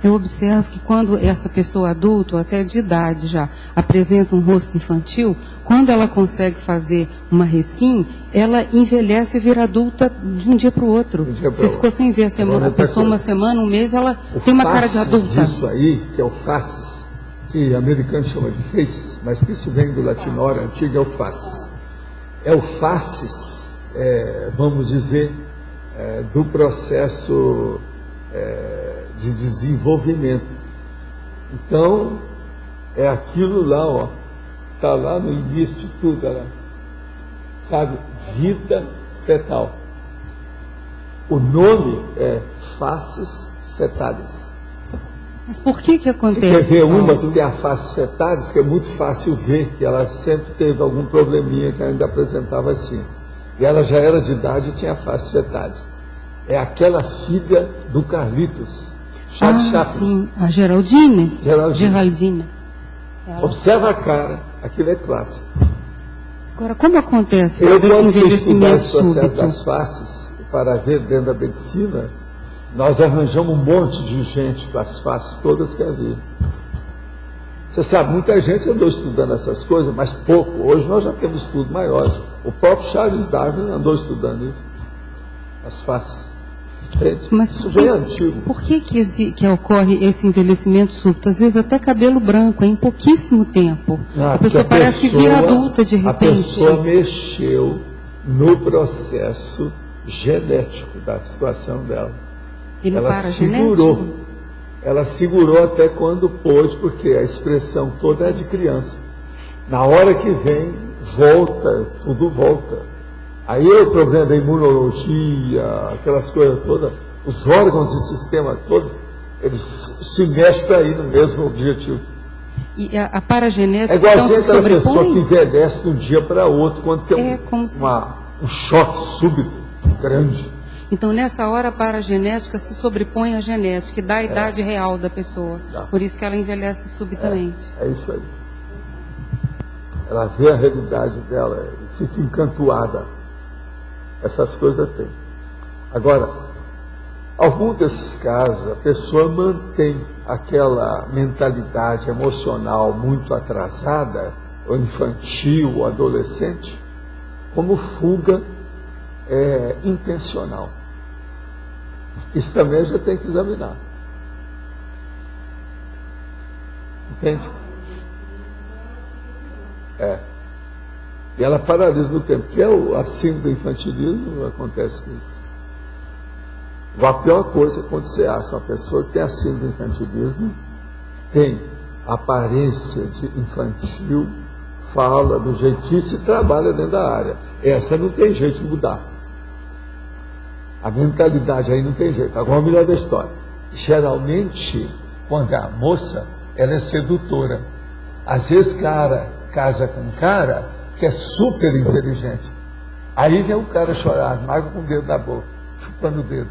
Eu observo que quando essa pessoa adulta, ou até de idade já, apresenta um rosto infantil, quando ela consegue fazer uma recim, ela envelhece e vira adulta de um dia para o outro. Você ficou sem ver a pessoa uma semana, um mês, ela tem uma cara de adulta. Isso aí, que é o faces, que o americano chama de faces, mas que isso vem do latinório antigo, é o faces. É o faces, vamos dizer, do processo de desenvolvimento. Então, é aquilo lá, está lá no início de tudo, sabe? Vida fetal. O nome é faces fetalis. Mas por que acontece? Você quer ver uma que tem a faces fetalis, que é muito fácil ver, que ela sempre teve algum probleminha que ainda apresentava assim. E ela já era de idade e tinha faces fetalis. É aquela filha do Carlitos. Sim, a Geraldine. Observa a cara, aquilo é clássico. Agora, como acontece esse envelhecimento súbito? Processo das faces, para ver dentro da medicina, nós arranjamos um monte de gente com as faces todas que havia. Você sabe, muita gente andou estudando essas coisas, mas pouco. Hoje nós já temos estudos maiores. O próprio Charles Darwin andou estudando isso, as faces. Mas isso bem antigo. Por que ocorre esse envelhecimento súbito? Às vezes até cabelo branco, em pouquíssimo tempo. A pessoa parece que vira adulta de repente. A pessoa mexeu no processo genético da situação dela. E no segurou. Ela segurou até quando pôde, porque a expressão toda é de criança. Na hora que vem, volta, tudo volta. Aí é o problema da imunologia, aquelas coisas todas, os órgãos e sistema todo, eles se mexem para ir no mesmo objetivo. E a paragenética é igualzinho aquela pessoa que envelhece de um dia para outro, quando tem um choque súbito grande. Então, nessa hora, a paragenética se sobrepõe à genética e dá a idade real da pessoa. Por isso que ela envelhece subitamente. É isso aí. Ela vê a realidade dela e fica encantuada. Essas coisas tem. Agora, algum desses casos, a pessoa mantém aquela mentalidade emocional muito atrasada, ou infantil, ou adolescente, como fuga intencional. Isso também a gente tem que examinar. Entende? E ela paralisa no tempo, que é a síndrome do infantilismo, acontece com isso. A pior coisa é quando você acha uma pessoa que tem a síndrome do infantilismo, tem aparência de infantil, fala do jeitinho e trabalha dentro da área. Essa não tem jeito de mudar. A mentalidade aí não tem jeito. Agora, o melhor da história. Geralmente, quando é a moça, ela é sedutora. Às vezes, cara casa com um cara que é super inteligente. Aí vem o cara chorar, mago com o dedo na boca, chupando o dedo.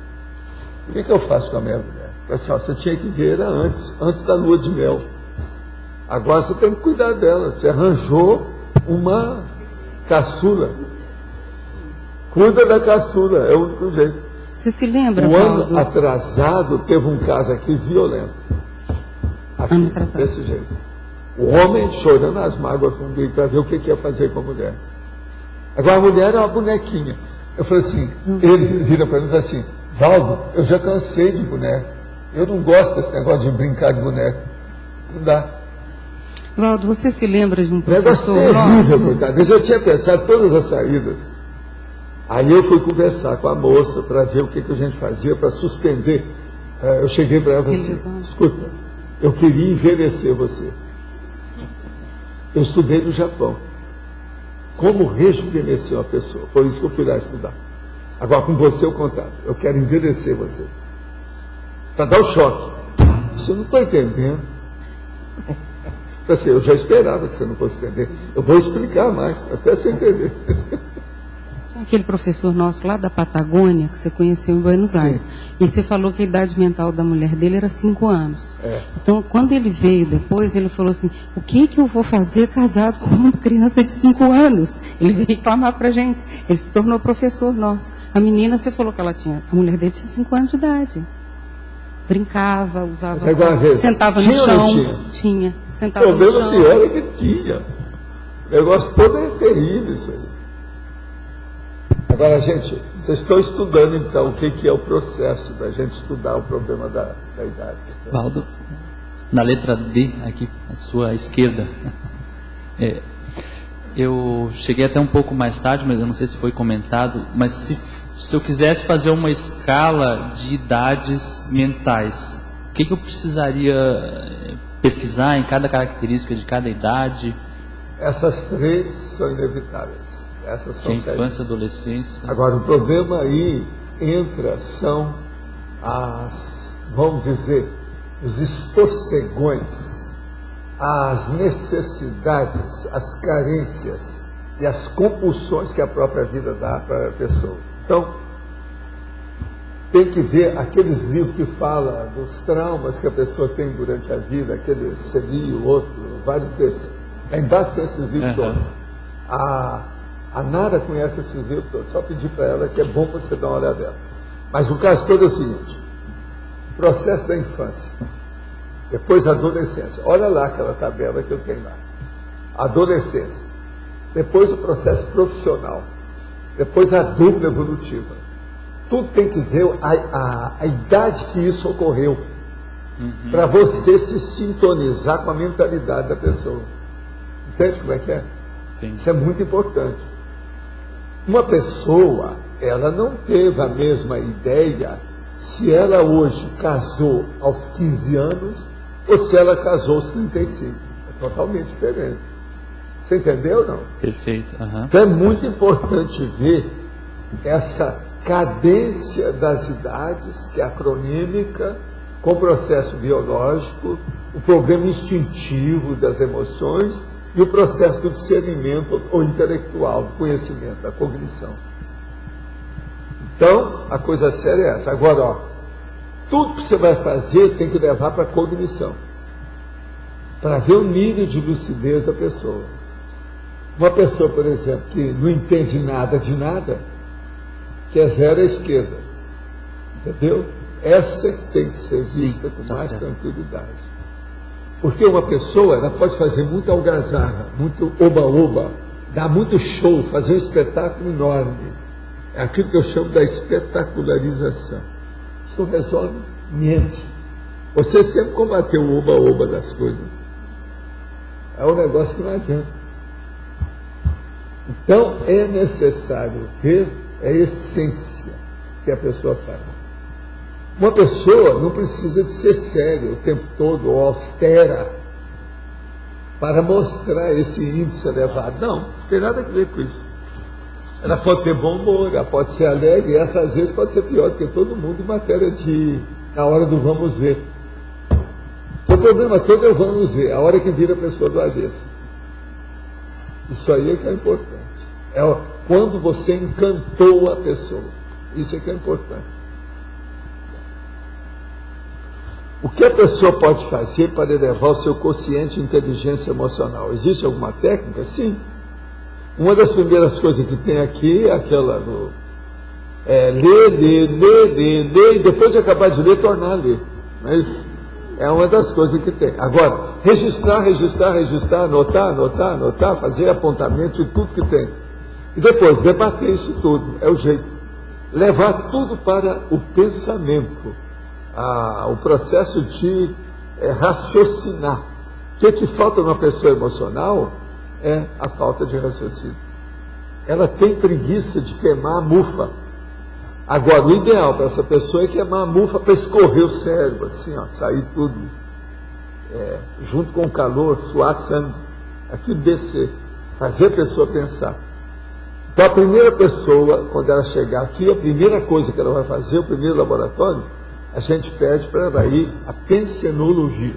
O que eu faço com a minha mulher? Assim, ó, você tinha que ver ela antes da lua de mel. Agora você tem que cuidar dela. Você arranjou uma caçula. Cuida da caçula, é o único jeito. Você se lembra, O Valdo? ano atrasado teve um caso aqui violento. Aqui, desse jeito. O homem chorando as mágoas para ver o que ia fazer com a mulher. Agora a mulher é uma bonequinha. Eu falei assim, ele vira para mim e fala assim, Valdo, eu já cansei de boneco. Eu não gosto desse negócio de brincar de boneco. Não dá. Valdo, você se lembra de um Negócio professor terrível, nosso? coitado. Eu já tinha pensado todas as saídas. Aí eu fui conversar com a moça para ver o que a gente fazia para suspender. Eu cheguei para ela e falei assim, escuta, eu queria envelhecer você. Eu estudei no Japão. Como rejuvenescer uma pessoa. Foi isso que eu fui lá estudar. Agora com você é o contrário. Eu quero envelhecer você. Para dar o choque. Você não está entendendo. Assim, eu já esperava que você não fosse entender. Eu vou explicar mais, até você entender. Aquele professor nosso lá da Patagônia, que você conheceu em Buenos Aires. E você falou que a idade mental da mulher dele era 5 anos. Então, quando ele veio depois, ele falou assim, o que eu vou fazer casado com uma criança de 5 anos? Ele veio reclamar pra gente. Ele se tornou professor nosso. A menina, você falou que ela tinha, a mulher dele tinha 5 anos de idade. Brincava, usava... Sentava no chão. Tinha. Sentava no chão. O problema pior é que tinha. O negócio todo é terrível isso aí. Agora, gente, vocês estão estudando, então, o que é o processo da gente estudar o problema da idade. Valdo, na letra D, aqui, à sua esquerda, eu cheguei até um pouco mais tarde, mas eu não sei se foi comentado, mas se eu quisesse fazer uma escala de idades mentais, o que eu precisaria pesquisar em cada característica de cada idade? Essas 3 são inevitáveis. Essas são infância, adolescência. Agora, o problema aí são vamos dizer, os estorcegões, as necessidades, as carências e as compulsões que a própria vida dá para a pessoa. Então, tem que ver aqueles livros que falam dos traumas que a pessoa tem durante a vida, aquele Selinho, outro, vários desses. Lá embaixo tem esses livros todos. A Nara conhece esses livros todos, só pedir para ela que é bom você dar uma olhada dela. Mas o caso todo é o seguinte, processo da infância, depois a adolescência, olha lá aquela tabela que eu tenho lá, adolescência, depois o processo profissional, depois a dupla evolutiva, tudo tem que ver a idade que isso ocorreu, para você se sintonizar com a mentalidade da pessoa. Entende como é que é? Sim. Isso é muito importante. Uma pessoa, ela não teve a mesma ideia se ela hoje casou aos 15 anos ou se ela casou aos 35. É totalmente diferente. Você entendeu ou não? Perfeito. Então é muito importante ver essa cadência das idades, que é acronêmica, com o processo biológico, o problema instintivo das emoções e o processo do discernimento ou intelectual, do conhecimento, da cognição. Então, a coisa séria é essa. Agora, tudo que você vai fazer tem que levar para a cognição, para ver o nível de lucidez da pessoa. Uma pessoa, por exemplo, que não entende nada de nada, que é 0 à esquerda, entendeu? Essa tem que ser vista com mais tranquilidade. Porque uma pessoa, ela pode fazer muita algazarra, muito oba-oba, dar muito show, fazer um espetáculo enorme. É aquilo que eu chamo da espetacularização. Isso não resolve niente. Você sempre combateu o oba-oba das coisas. É um negócio que não adianta. Então, é necessário ver a essência que a pessoa faz. Uma pessoa não precisa de ser séria o tempo todo, ou austera, para mostrar esse índice elevado. Não tem nada a ver com isso. Ela pode ter bom humor, ela pode ser alegre, e essa às vezes pode ser pior do que todo mundo em matéria de, na hora do vamos ver. O problema todo é o vamos ver, a hora que vira a pessoa do avesso. Isso aí é que é importante. É quando você encantou a pessoa. Isso é que é importante. O que a pessoa pode fazer para elevar o seu quociente de inteligência emocional? Existe alguma técnica? Sim. Uma das primeiras coisas que tem aqui é aquela do ler, e depois de acabar de ler, tornar a ler. Mas é uma das coisas que tem. Agora, registrar, anotar, fazer apontamento de tudo que tem. E depois, debater isso tudo, é o jeito. Levar tudo para o pensamento, o processo de raciocinar. O que falta numa pessoa emocional é a falta de raciocínio. Ela tem preguiça de queimar a mufa. Agora, o ideal para essa pessoa é queimar a mufa para escorrer o cérebro, assim, ó, sair tudo, junto com o calor, suar sangue, aquilo descer, fazer a pessoa pensar. Então, a primeira pessoa, quando ela chegar aqui, a primeira coisa que ela vai fazer, o primeiro laboratório, a gente pede para ela ir à pensenologia,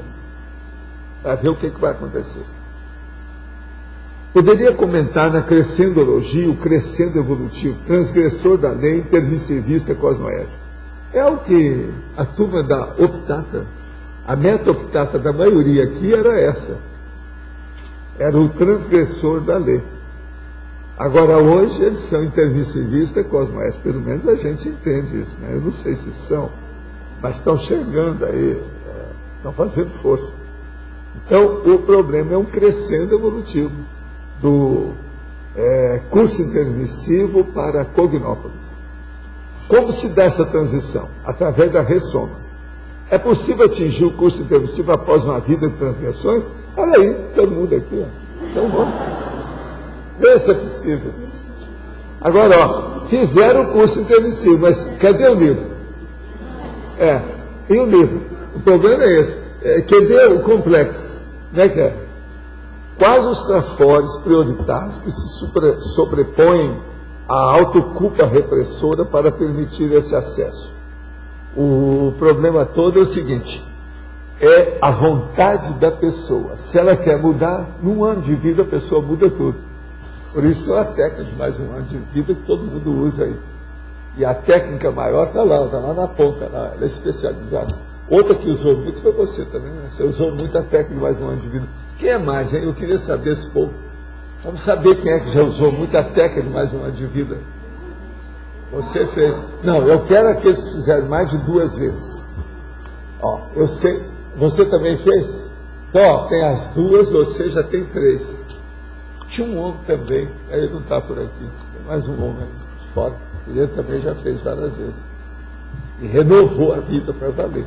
para ver o que vai acontecer. Poderia comentar na crescendologia, o crescendo evolutivo, transgressor da lei, intermissivista cosmoético. É o que a turma da optata, a meta-optata da maioria aqui era essa. Era o transgressor da lei. Agora, hoje, eles são intermissivistas cosmoéticos, pelo menos a gente entende isso, né? Eu não sei se são, mas estão chegando aí, estão fazendo força. Então, o problema é um crescendo evolutivo do curso intermissivo para Cognópolis. Como se dá essa transição? Através da ressoma. É possível atingir o curso intermissivo após uma vida de transgressões? Olha aí, todo mundo aqui, ó. Então vamos. Vê se é possível. Agora, ó, fizeram o curso intermissivo, mas cadê o livro? E o livro? O problema é esse. Cadê o complexo? Como é que é? Quais os trafores prioritários que se sobrepõem à autoculpa repressora para permitir esse acesso? O problema todo é o seguinte, é a vontade da pessoa. Se ela quer mudar, num ano de vida a pessoa muda tudo. Por isso é uma técnica de mais um ano de vida que todo mundo usa aí. E a técnica maior está lá na ponta, ela é especializada. Outra que usou muito foi você também, né? Você usou muito a técnica de mais um ano de vida. Quem é mais, hein? Eu queria saber esse povo. Vamos saber quem é que já usou muita técnica de mais um ano de vida. Você fez. Não, eu quero aqueles que fizeram mais de 2 vezes. Ó, eu sei. Você também fez? Então, ó, tem as 2, você já tem 3. Tinha um homem também, ele não está por aqui. Tem mais um homem de fora. Ele também já fez várias vezes. E renovou a vida para valer.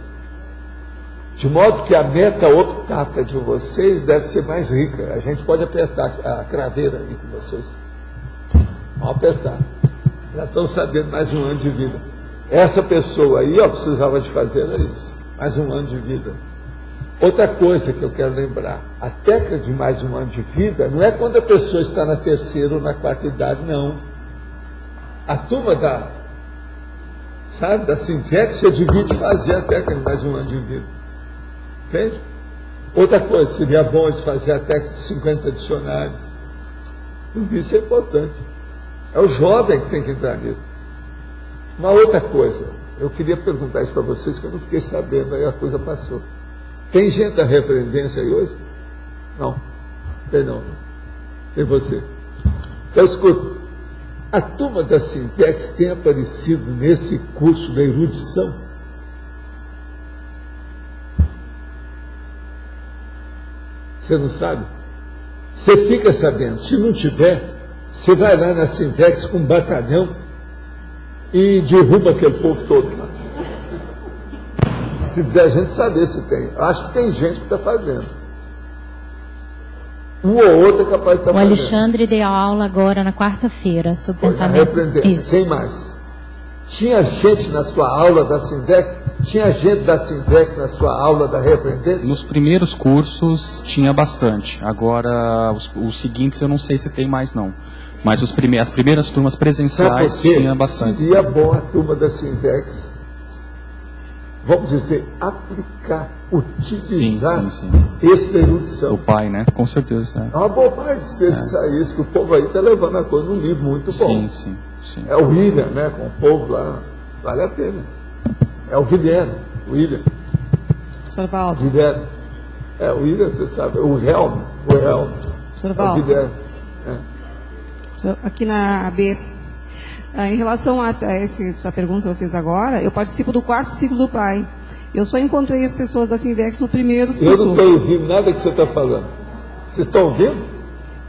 De modo que a meta optata de vocês deve ser mais rica. A gente pode apertar a craveira aí com vocês. Vamos apertar. Já estão sabendo mais um ano de vida. Essa pessoa aí, ó, precisava de fazer era isso. Mais um ano de vida. Outra coisa que eu quero lembrar. A técnica de mais um ano de vida não é quando a pessoa está na 3ª ou na 4ª idade, não. A turma da Sintex já devia de fazer a técnica de mais um ano de vida. Entende? Outra coisa, seria bom de fazer a técnica de 50 dicionários. Tudo isso é importante. É o jovem que tem que entrar nisso. Uma outra coisa, eu queria perguntar isso para vocês, que eu não fiquei sabendo, aí a coisa passou. Tem gente da repreendência aí hoje? Não. Tem não. Tem você. Então, escuta. A turma da Sintex tem aparecido nesse curso da erudição? Você não sabe? Você fica sabendo. Se não tiver, você vai lá na Sintex com um batalhão e derruba aquele povo todo lá. Se dizer a gente saber se tem. Eu acho que tem gente que está fazendo. Um ou outro é capaz de estar fazendo. O Alexandre deu aula agora na quarta-feira sobre pensamento. Quem mais? Tinha gente na sua aula da Sinvex? Tinha gente da Sinvex na sua aula da repreendência? Nos primeiros cursos tinha bastante. Agora, os seguintes eu não sei se tem mais não. Mas as primeiras turmas presenciais tinha bastante. Seria bom a turma da Sinvex, vamos dizer, aplicar, utilizar essa erudição. O pai, né? Com certeza. É uma boa parte desperdiçar isso, que o povo aí está levando a coisa num livro muito bom. Sim. É o William, né? Com o povo lá, vale a pena. É o Guilherme, o William. Sr. Valdo. Guilherme. É, o William, você sabe, o Helm. Sr. Valdo. O Guilherme. Aqui na AB, em relação a essa pergunta que eu fiz agora, eu participo do 4º ciclo do pai. Eu só encontrei as pessoas da Sinvex no 1º ciclo. Eu não estou ouvindo nada que você está falando. Vocês estão ouvindo?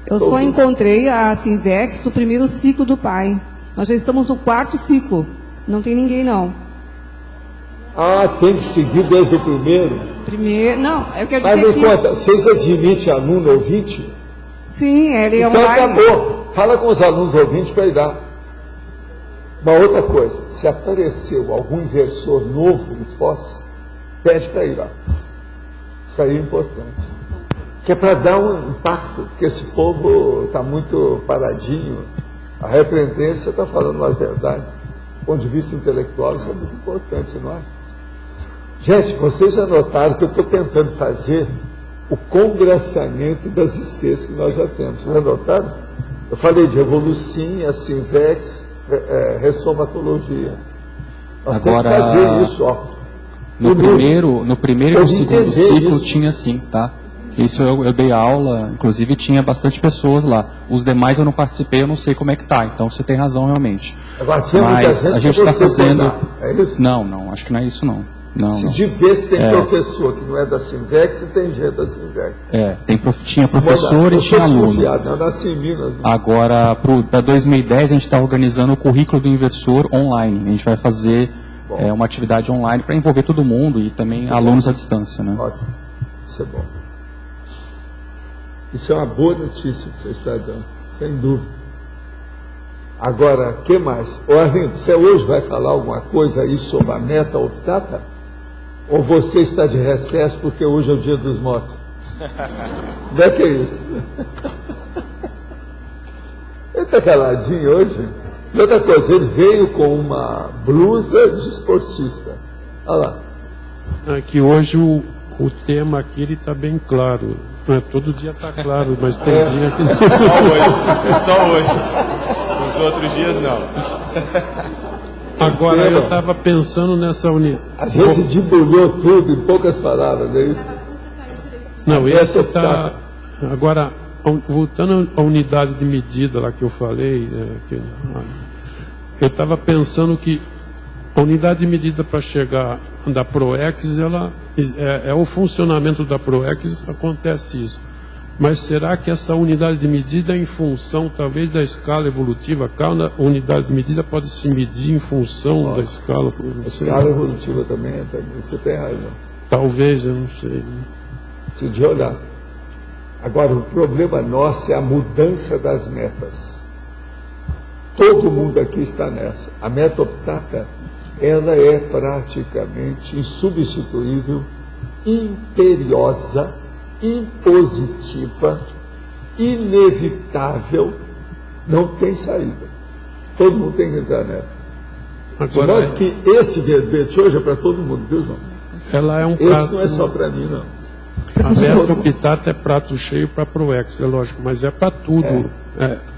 Eu só encontrei a Sinvex no 1º ciclo do pai. Nós já estamos no 4º ciclo. Não tem ninguém, não. Ah, tem que seguir desde o primeiro? Não, eu quero dizer que... Mas me conta, vocês admitem aluno ouvinte? Sim, ele é então online. Acabou. Fala com os alunos ouvintes para ir lá. Uma outra coisa, se apareceu algum inversor novo no FOSS, pede para ir lá. Isso aí é importante. Que é para dar um impacto, porque esse povo está muito paradinho. A repreendência está falando a verdade. Do ponto de vista intelectual, isso é muito importante, você não acha? Gente, vocês já notaram que eu estou tentando fazer o congraçamento das ICs que nós já temos. Já notaram? Eu falei de Evolucim, a Sinvex, ressomatologia. Nós temos que fazer isso, ó. No primeiro e no segundo ciclo tinha sim, tá? Isso eu dei aula, inclusive tinha bastante pessoas lá. Os demais eu não participei, eu não sei como é que tá. Então você tem razão realmente. Agora, tinha mas muita gente a gente está fazendo. É isso? Não, acho que não é isso não. Se de vez tem professor que não é da Sinvex, tem gente da Sinvex. Tinha professor e tinha aluno. Eu nasci em Minas. Agora, para 2010, a gente está organizando o currículo do inversor online. A gente vai fazer uma atividade online para envolver todo mundo e também alunos à distância. Né? Ótimo. Isso é bom. Isso é uma boa notícia que você está dando, sem dúvida. Agora, o que mais? Ô Arlindo, você hoje vai falar alguma coisa aí sobre a meta optata? Ou você está de recesso porque hoje é o dia dos mortos? Como é que é isso? Ele está caladinho hoje? E outra coisa, ele veio com uma blusa de esportista. Olha lá. Que hoje o tema aqui está bem claro. Não é, todo dia está claro, mas tem dia que não. É só hoje. Nos outros dias não. Agora eu estava pensando nessa unidade. A gente debulhou tudo em poucas palavras, é isso? Não, esse está. Agora, voltando à unidade de medida lá que eu falei, eu estava pensando que a unidade de medida para chegar da PROEX, ela é o funcionamento da PROEX, acontece isso. Mas será que essa unidade de medida é em função, talvez, da escala evolutiva? Cada unidade de medida pode se medir em função da escala evolutiva? A escala evolutiva também, você tem razão. Talvez, eu não sei. Preciso de olhar. Agora, o problema nosso é a mudança das metas. Todo mundo aqui está nessa. A meta optata, ela é praticamente insubstituível, imperiosa, impositiva, inevitável, não tem saída. Todo mundo tem que entrar nessa. Agora, de modo que esse verbete hoje é para todo mundo, viu, João? Ela é um esse prato, não é só para mim, não. A meta optata é prato cheio para a PROEX, é lógico, mas é para tudo.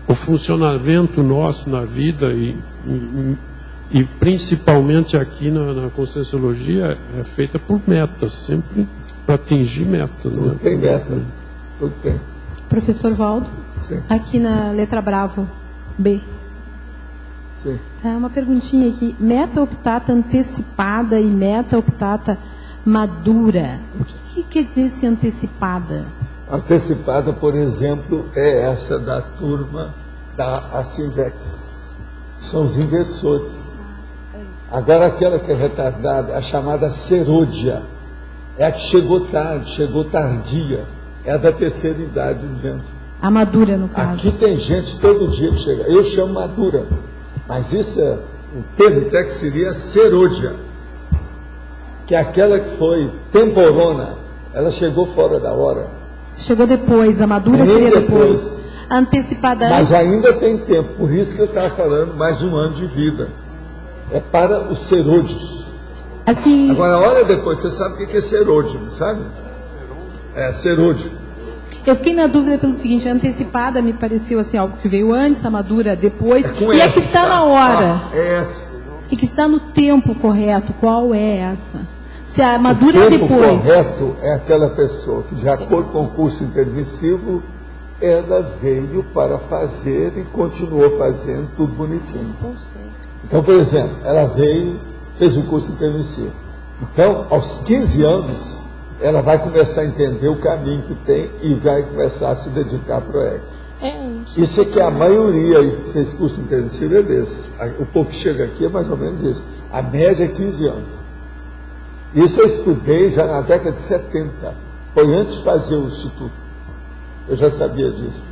O funcionamento nosso na vida e principalmente aqui na Conscienciologia é feita por metas, sempre para atingir metas. Tudo tem meta, tudo tem. Professor Valdo, sim, aqui na letra Bravo, B. Sim. Uma perguntinha aqui, meta optata antecipada e meta optata madura, o que quer dizer esse antecipada? Antecipada, por exemplo, é essa da turma da Sinvex, são os inversores. Agora aquela que é retardada, a chamada serôdia, é a que chegou tarde, chegou tardia. é da terceira idade dentro. A madura, no caso. Aqui tem gente todo dia que chega. Eu chamo madura, mas isso é o termo até que seria serôdia, que é aquela que foi temporona. Ela chegou fora da hora. Chegou depois, a madura seria depois. A antecipada mas ainda tem tempo, por isso que eu estava falando mais um ano de vida. É para os serôdios. Assim... Agora, olha depois, você sabe o que é serôdio, sabe? É, serôdio. Eu fiquei na dúvida pelo seguinte, a antecipada me pareceu assim, algo que veio antes, a madura depois, e a que está na hora. Essa. E que está no tempo correto, qual é essa? Se a madura é depois. O tempo correto é aquela pessoa que, de acordo com o curso intermissivo, ela veio para fazer e continuou fazendo tudo bonitinho. Então, por exemplo, ela veio, fez um curso intermissivo. Então, aos 15 anos, ela vai começar a entender o caminho que tem e vai começar a se dedicar para o EC. Isso é que a maioria que fez curso intermissivo é desse. O povo que chega aqui é mais ou menos isso. A média é 15 anos. Isso eu estudei já na década de 70. Foi antes de fazer o instituto. Eu já sabia disso.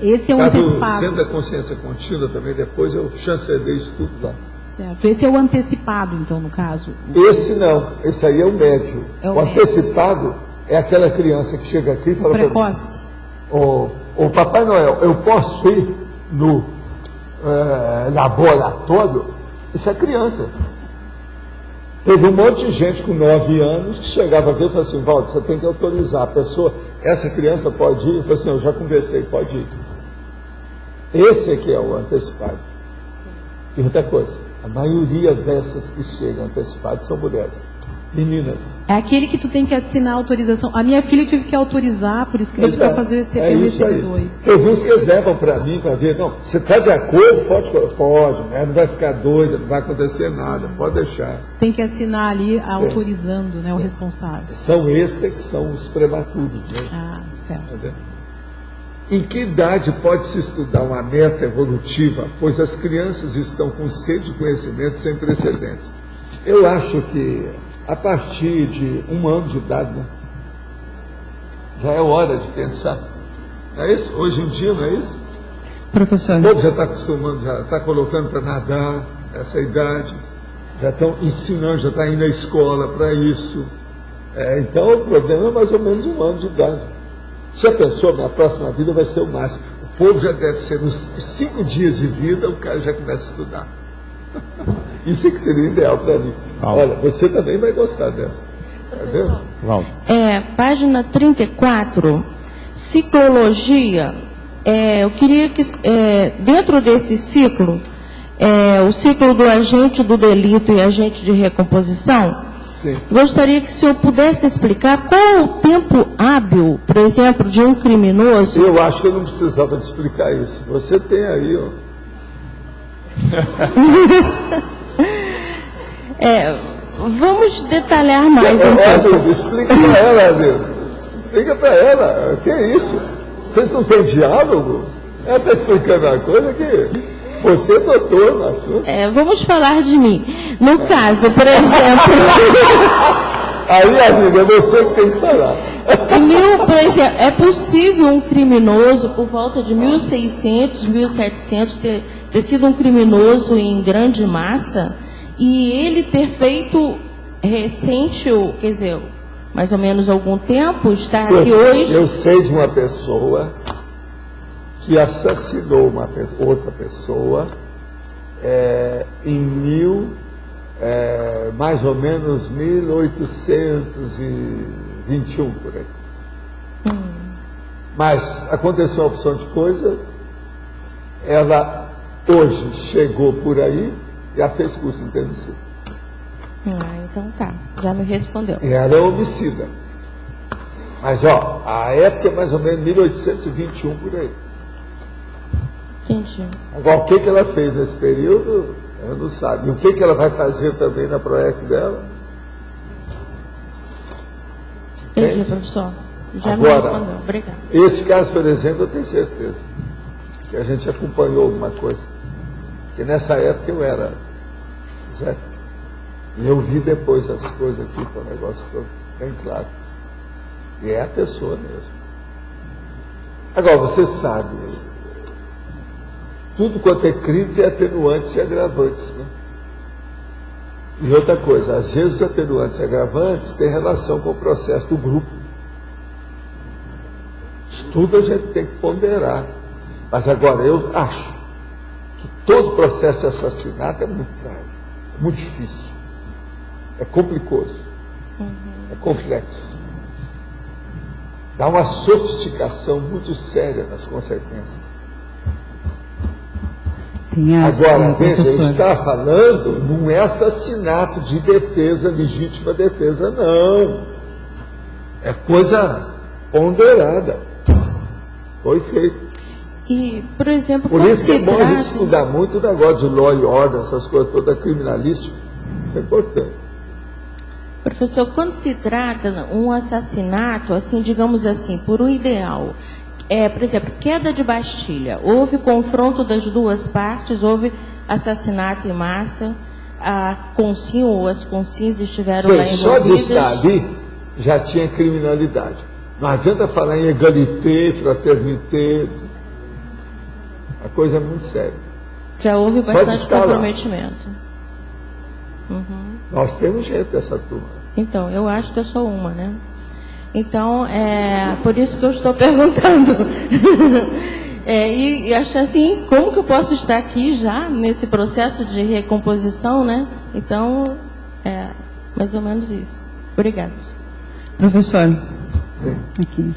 Esse é o antecipado. Centro da Consciência Contínua também, depois eu chancelei isso tudo lá. Certo. Esse é o antecipado, então, no caso? Esse não. Esse aí é o médio. O antecipado é aquela criança que chega aqui e fala... Precoce. Ô Papai Noel, eu posso ir no laboratório? Isso é criança. Teve um monte de gente com 9 anos que chegava aqui e falava assim, Valdo, você tem que autorizar a pessoa, essa criança pode ir? Eu falei assim, eu já conversei, pode ir. Esse aqui é o antecipado. E outra coisa, a maioria dessas que chegam antecipadas são mulheres, meninas. É aquele que tu tem que assinar a autorização. A minha filha eu tive que autorizar por escrito para fazer o CP-2. Teve uns que levam para mim para ver, não, você está de acordo? Pode, né? Não vai ficar doida, não vai acontecer nada, pode deixar. Tem que assinar ali autorizando, né, o responsável. São esses que são os prematuros, né? Ah, certo. Tá vendo? Em que idade pode-se estudar uma meta evolutiva, pois as crianças estão com sede de conhecimento sem precedentes? Eu acho que a partir de 1 ano de idade, né, já é hora de pensar. Não é isso? Hoje em dia, não é isso? Professor. O povo já está acostumando, já está colocando para nadar, essa idade, já estão ensinando, já está indo à escola para isso. Então, o problema é mais ou menos 1 ano de idade. Se a pessoa, na próxima vida, vai ser o máximo. O povo já deve ser, nos 5 dias de vida, o cara já começa a estudar. Isso é que seria ideal para mim. Olha, você também vai gostar dessa. Tá vendo? Página 34, psicologia. Eu queria que, dentro desse ciclo, o ciclo do agente do delito e agente de recomposição, sim, gostaria que o senhor pudesse explicar qual é o tempo hábil, por exemplo, de um criminoso. Eu acho que eu não precisava de explicar isso. Você tem aí, ó. Vamos detalhar mais um pouco. Amigo, explica para ela, amigo. Explica para ela. O que é isso? Vocês não têm diálogo? Ela está explicando uma coisa que você é doutor no assunto. Vamos falar de mim. No caso, por exemplo... Aí, amiga, é você que tem que falar. Por exemplo, é possível um criminoso, por volta de 1600, 1700, ter sido um criminoso em grande massa e ele ter feito recente, quer dizer, mais ou menos algum tempo, está aqui hoje... Eu sei de uma pessoa que assassinou outra pessoa em mais ou menos 1821, por aí. Mas aconteceu uma opção de coisa, ela hoje chegou por aí e já fez curso intermissivo. Então tá, já me respondeu. Era homicida. Mas, a época é mais ou menos 1821, por aí. Entendi. Agora, o que ela fez nesse período, ela não sabe. E o que ela vai fazer também na PROEX dela? Entendi, professor. Já me respondeu. Obrigada. Esse caso, por exemplo, eu tenho certeza que a gente acompanhou alguma coisa. Porque nessa época eu era Zé. E eu vi depois as coisas aqui, o negócio todo bem claro. E é a pessoa mesmo. Agora, você sabe, tudo quanto é crime tem atenuantes e agravantes, né? E outra coisa, às vezes os atenuantes e agravantes têm relação com o processo do grupo. Isso tudo a gente tem que ponderar. Mas agora, eu acho que todo processo de assassinato é muito trágico, é muito difícil, é complicoso, é complexo. Dá uma sofisticação muito séria nas consequências. Agora, veja, eu estava falando, não é assassinato de defesa, legítima defesa, não. É coisa ponderada. Foi feito. E, por exemplo, por isso que é bom a gente estudar muito o negócio de law and order, essas coisas todas criminalísticas. Isso é importante. Professor, quando se trata um assassinato, assim, digamos assim, por um ideal, por exemplo, queda de Bastilha, houve confronto das duas partes, houve assassinato em massa, a Consim ou as Consins estiveram lá envolvidas. Só de estar ali já tinha criminalidade. Não adianta falar em egalité, fraternité, a coisa é muito séria. Já houve bastante comprometimento. Nós temos gente dessa turma. Então, eu acho que eu sou uma, né? Então, por isso que eu estou perguntando. E acho assim, como que eu posso estar aqui já nesse processo de recomposição, né? Então, mais ou menos isso. Obrigada. Professor, aqui.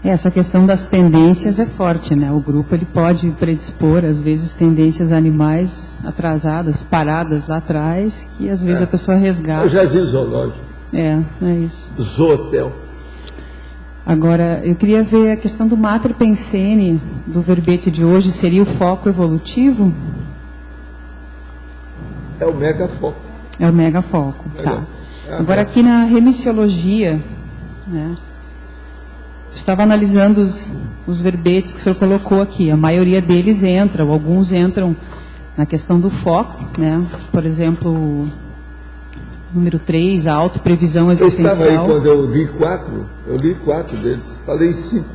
Essa questão das tendências é forte, né? O grupo ele pode predispor, às vezes, tendências animais atrasadas, paradas lá atrás, que às vezes a pessoa resgata. Eu já vi zoológico. É isso. Zootel. Agora, eu queria ver a questão do mater pensene, do verbete de hoje, seria o foco evolutivo? É o megafoco. É o megafoco, tá. Agora, aqui na remissiologia, né? Estava analisando os verbetes que o senhor colocou aqui. A maioria deles entra, ou alguns entram na questão do foco, né? Por exemplo, número 3, a autoprevisão existencial. Você estava aí quando eu li 4? Eu li 4 deles, falei 5.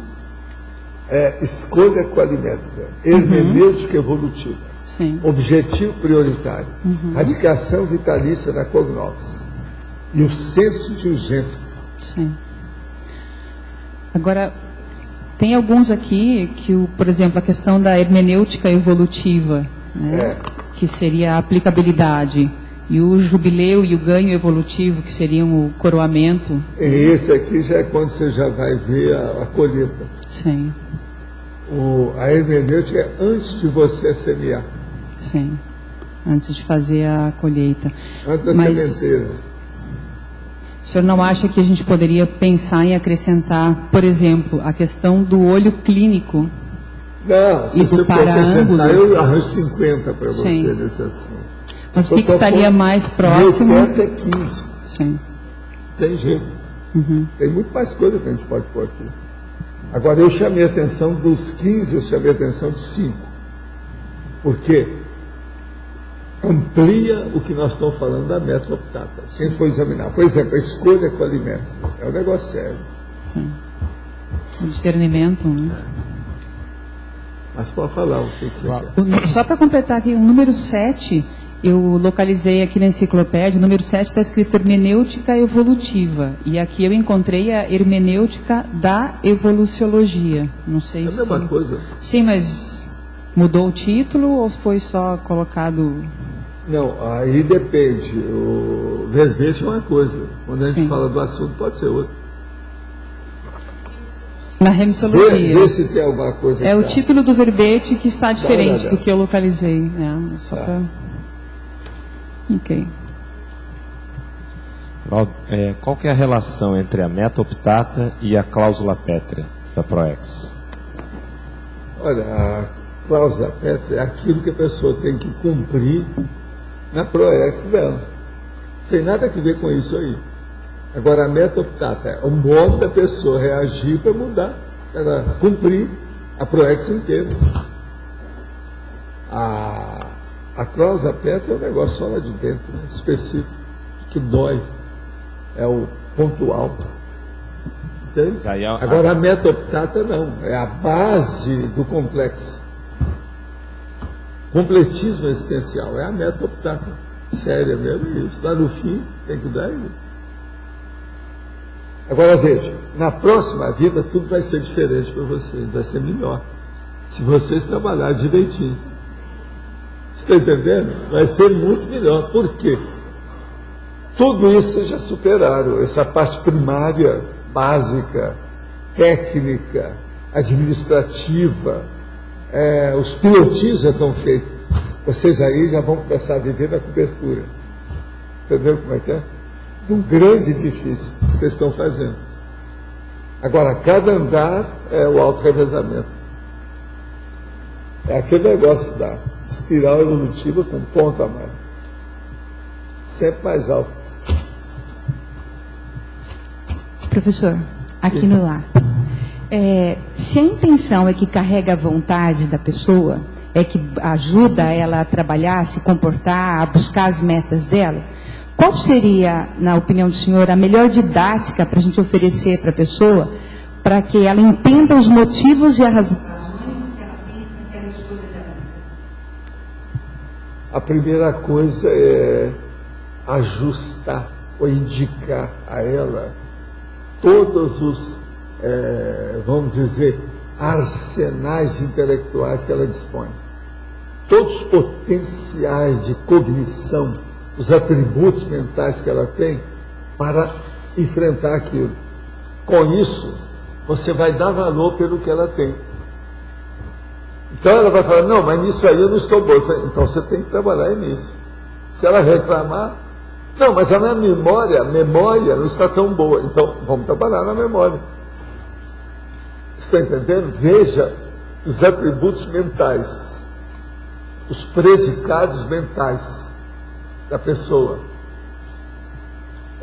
Escolha qualimétrica, hermenêutica evolutiva, sim. Objetivo prioritário, radicação vitalícia na cognosis e o senso de urgência. Sim. Agora, tem alguns aqui que, por exemplo, a questão da hermenêutica evolutiva, né, que seria a aplicabilidade, e o jubileu e o ganho evolutivo, que seriam o coroamento. Esse aqui já é quando você já vai ver a colheita. Sim. A hermenêutica é antes de você semear. Sim, antes de fazer a colheita. Antes da sementeira. O senhor não acha que a gente poderia pensar em acrescentar, por exemplo, a questão do olho clínico? Não, se você for acrescentar, eu arranjo 50 para você nesse assunto. Mas o que estaria mais próximo? Meu teto é 15. Sim. Tem jeito. Tem muito mais coisa que a gente pode pôr aqui. Agora, eu chamei a atenção dos 15, eu chamei a atenção de 5. Por quê? Amplia o que nós estamos falando da meta optata. Quem for examinar, por exemplo, a escolha qualimétrica é um negócio sério. Sim. O discernimento, né? Mas pode falar o que você quer. Só para completar aqui, o número 7, eu localizei aqui na enciclopédia, o número 7 está escrito hermenêutica evolutiva. E aqui eu encontrei a hermenêutica da evoluciologia. Não sei se... É a mesma coisa. Sim, mas mudou o título ou foi só colocado... Não, aí depende. O verbete é uma coisa. Quando a gente fala do assunto, pode ser outro. Na remissiologia. Vê se tem alguma coisa. É o título do verbete que está diferente do que eu localizei. Só para... Ok. Qual que é a relação entre a meta optata e a cláusula pétrea da PROEX? Olha, a cláusula pétrea é aquilo que a pessoa tem que cumprir na PROEX dela. Não tem nada a ver com isso aí. Agora, a meta optata é o modo da pessoa reagir para mudar, para cumprir a PROEX inteira. A cláusula pétrea é um negócio só lá de dentro, né? Específico, que dói. É o pontual. Entende? Agora, a meta-optata não, é a base do complexo. Completismo existencial é a meta-optata. Séria mesmo, é isso. Lá no fim, tem que dar isso. Agora, veja, na próxima vida, tudo vai ser diferente para vocês, vai ser melhor. Se vocês trabalharem direitinho. Você está entendendo? Vai ser muito melhor. Por quê? Tudo isso vocês já superaram. Essa parte primária, básica, técnica, administrativa, os pilotis já estão feitos. Vocês aí já vão começar a viver na cobertura. Entendeu como é que é? De um grande edifício que vocês estão fazendo. Agora, cada andar é o auto-revezamento. É aquele negócio da espiral evolutiva com ponta a mais. Sempre mais alto. Professor, aqui no lar. Se a intenção é que carrega a vontade da pessoa, é que ajuda ela a trabalhar, a se comportar, a buscar as metas dela, qual seria, na opinião do senhor, a melhor didática para a gente oferecer para a pessoa, para que ela entenda os motivos e as razões que ela tem naquela escolha da vida? A primeira coisa é ajustar ou indicar a ela todos os, vamos dizer, arsenais intelectuais que ela dispõe. Todos os potenciais de cognição, os atributos mentais que ela tem para enfrentar aquilo. Com isso, você vai dar valor pelo que ela tem. Então ela vai falar, não, mas nisso aí eu não estou boa. Então você tem que trabalhar nisso. Se ela reclamar, não, mas a minha memória não está tão boa. Então vamos trabalhar na memória. Está entendendo? Veja os atributos mentais, os predicados mentais da pessoa.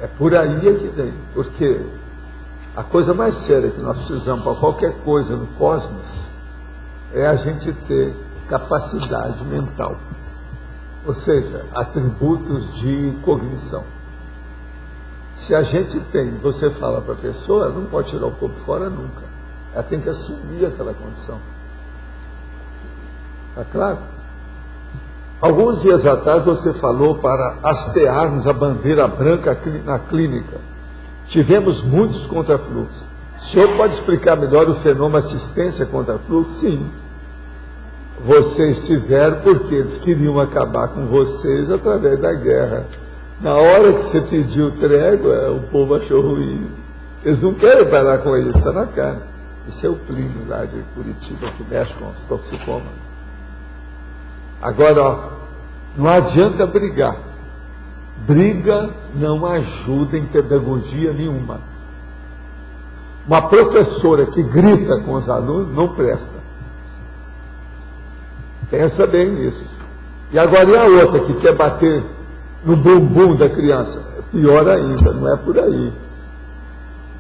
É por aí que vem, porque a coisa mais séria que nós precisamos para qualquer coisa no cosmos é a gente ter capacidade mental, ou seja, atributos de cognição. Se a gente tem, você fala para a pessoa, ela não pode tirar o corpo fora nunca. Ela tem que assumir aquela condição. Está claro? Alguns dias atrás você falou para hastearmos a bandeira branca na clínica. Tivemos muitos contrafluxos. O senhor pode explicar melhor o fenômeno assistência contrafluxo? Sim. Vocês tiveram porque eles queriam acabar com vocês através da guerra. Na hora que você pediu trégua, o povo achou ruim. Eles não querem parar com isso, está na cara. Esse é o Plínio lá de Curitiba, que mexe com os toxicômanos. Agora, ó, não adianta brigar. Briga não ajuda em pedagogia nenhuma. Uma professora que grita com os alunos não presta. Pensa bem nisso. E agora e a outra que quer bater no bumbum da criança? Pior ainda, não é por aí.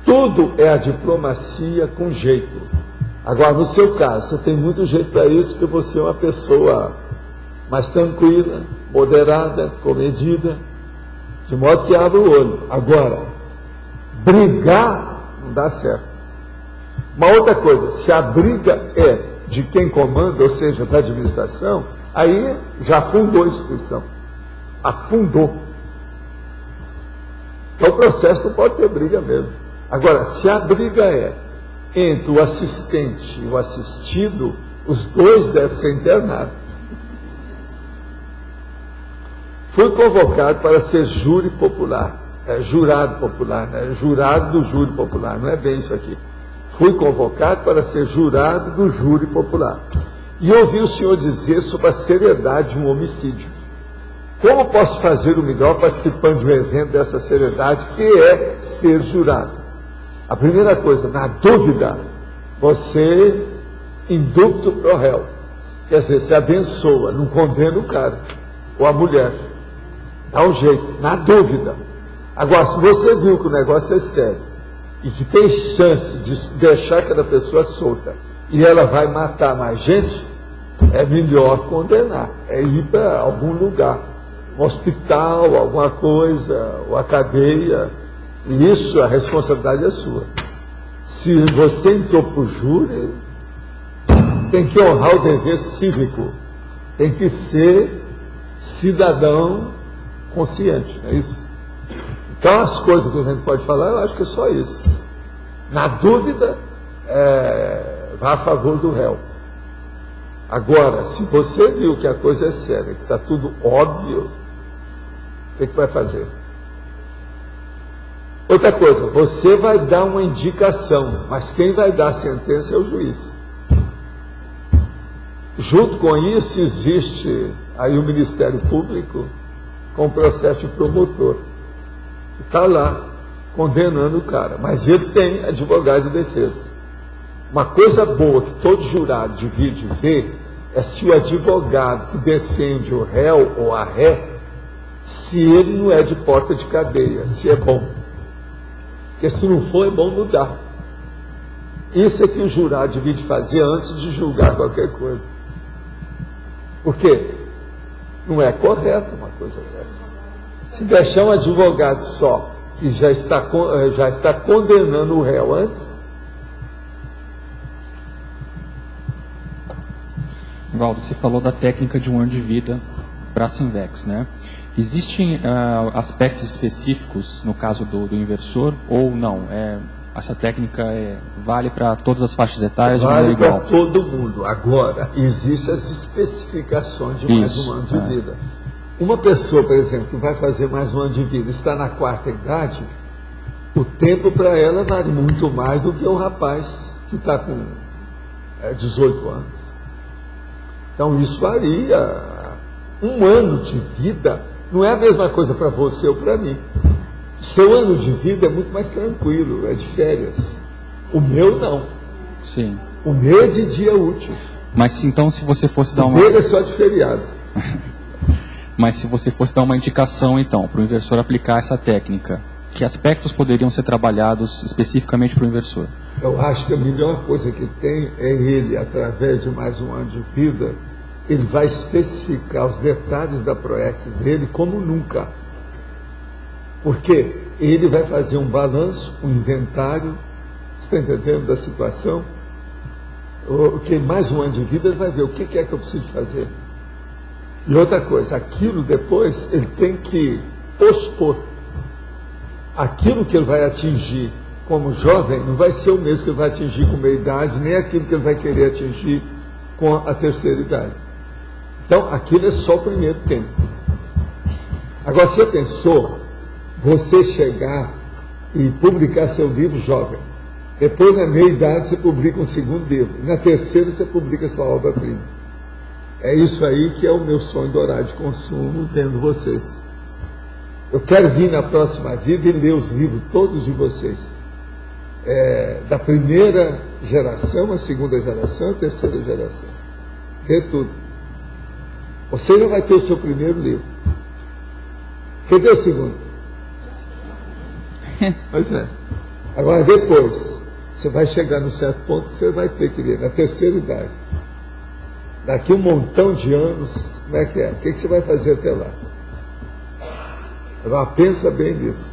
Tudo é a diplomacia com jeito. Agora, no seu caso, você tem muito jeito para isso, porque você é uma pessoa mais tranquila, moderada, comedida, de modo que abre o olho. Agora, brigar não dá certo. Uma outra coisa, se a briga é de quem comanda, ou seja, da administração, aí já afundou a instituição. Afundou. Então o processo não pode ter briga mesmo. Agora, se a briga é entre o assistente e o assistido, os dois devem ser internados. Fui convocado para ser júri popular, jurado popular, né? Jurado do júri popular, não é bem isso aqui. Fui convocado para ser jurado do júri popular. E ouvi o senhor dizer sobre a seriedade de um homicídio. Como posso fazer o melhor participando de um evento dessa seriedade, que é ser jurado? A primeira coisa, na dúvida, você indúbito pro réu. Quer dizer, você abençoa, não condena o cara ou a mulher. Dá um jeito, na dúvida. Agora, se você viu que o negócio é sério e que tem chance de deixar aquela pessoa solta e ela vai matar mais gente, é melhor condenar, é ir para algum lugar, um hospital, alguma coisa, ou a cadeia. E isso, a responsabilidade é sua. Se você entrou para o júri, tem que honrar o dever cívico, tem que ser cidadão consciente, não é isso? Então, as coisas que a gente pode falar, eu acho que é só isso. Na dúvida, vá a favor do réu. Agora, se você viu que a coisa é séria, que está tudo óbvio, o que vai fazer? Outra coisa, você vai dar uma indicação, mas quem vai dar a sentença é o juiz. Junto com isso, existe aí o Ministério Público com o processo de promotor. Está lá, condenando o cara, mas ele tem advogado de defesa. Uma coisa boa que todo jurado divide ver é se o advogado que defende o réu ou a ré, se ele não é de porta de cadeia, se é bom. Porque se não for, é bom mudar. Isso é que o jurado devia fazer antes de julgar qualquer coisa. Por quê? Não é correto uma coisa dessa. Se deixar um advogado só, que já está condenando o réu antes. Valdo, você falou da técnica de um ano de vida para a Sinvex, né? Existem aspectos específicos no caso do inversor ou não? Essa técnica vale para todas as faixas etárias? Vale para todo mundo. Agora, existem as especificações de mais um ano de vida. Uma pessoa, por exemplo, que vai fazer mais um ano de vida, está na 4ª idade, o tempo para ela vale muito mais do que o rapaz que está com 18 anos. Então, isso varia. Um ano de vida não é a mesma coisa para você ou para mim. O seu ano de vida é muito mais tranquilo, é de férias. O meu não. Sim. O meu é de dia útil. Mas então, se você fosse dar uma... O meu é só de feriado. Mas se você fosse dar uma indicação, então, para o inversor aplicar essa técnica, que aspectos poderiam ser trabalhados especificamente para o inversor? Eu acho que a melhor coisa que tem é ele, através de mais um ano de vida, ele vai especificar os detalhes da ProEx dele como nunca. Porque ele vai fazer um balanço, um inventário, você está entendendo, da situação? Porque mais um ano de vida ele vai ver o que é que eu preciso fazer. E outra coisa, aquilo depois ele tem que expor. Aquilo que ele vai atingir como jovem não vai ser o mesmo que ele vai atingir com meia idade, nem aquilo que ele vai querer atingir com a terceira idade. Então, aquilo é só o primeiro tempo. Agora, você pensou você chegar e publicar seu livro jovem? Depois, na meia idade, você publica um segundo livro. E na terceira, você publica sua obra-prima. É isso aí que é o meu sonho do horário de consumo, vendo vocês. Eu quero vir na próxima vida e ler os livros todos de vocês. Da primeira geração, a segunda geração, a terceira geração. Ler tudo. Você já vai ter o seu primeiro livro. Cadê o segundo? Pois é. Agora, depois, você vai chegar num certo ponto que você vai ter que ler, na terceira idade. Daqui um montão de anos, como é que é? O que você vai fazer até lá? Agora, pensa bem nisso.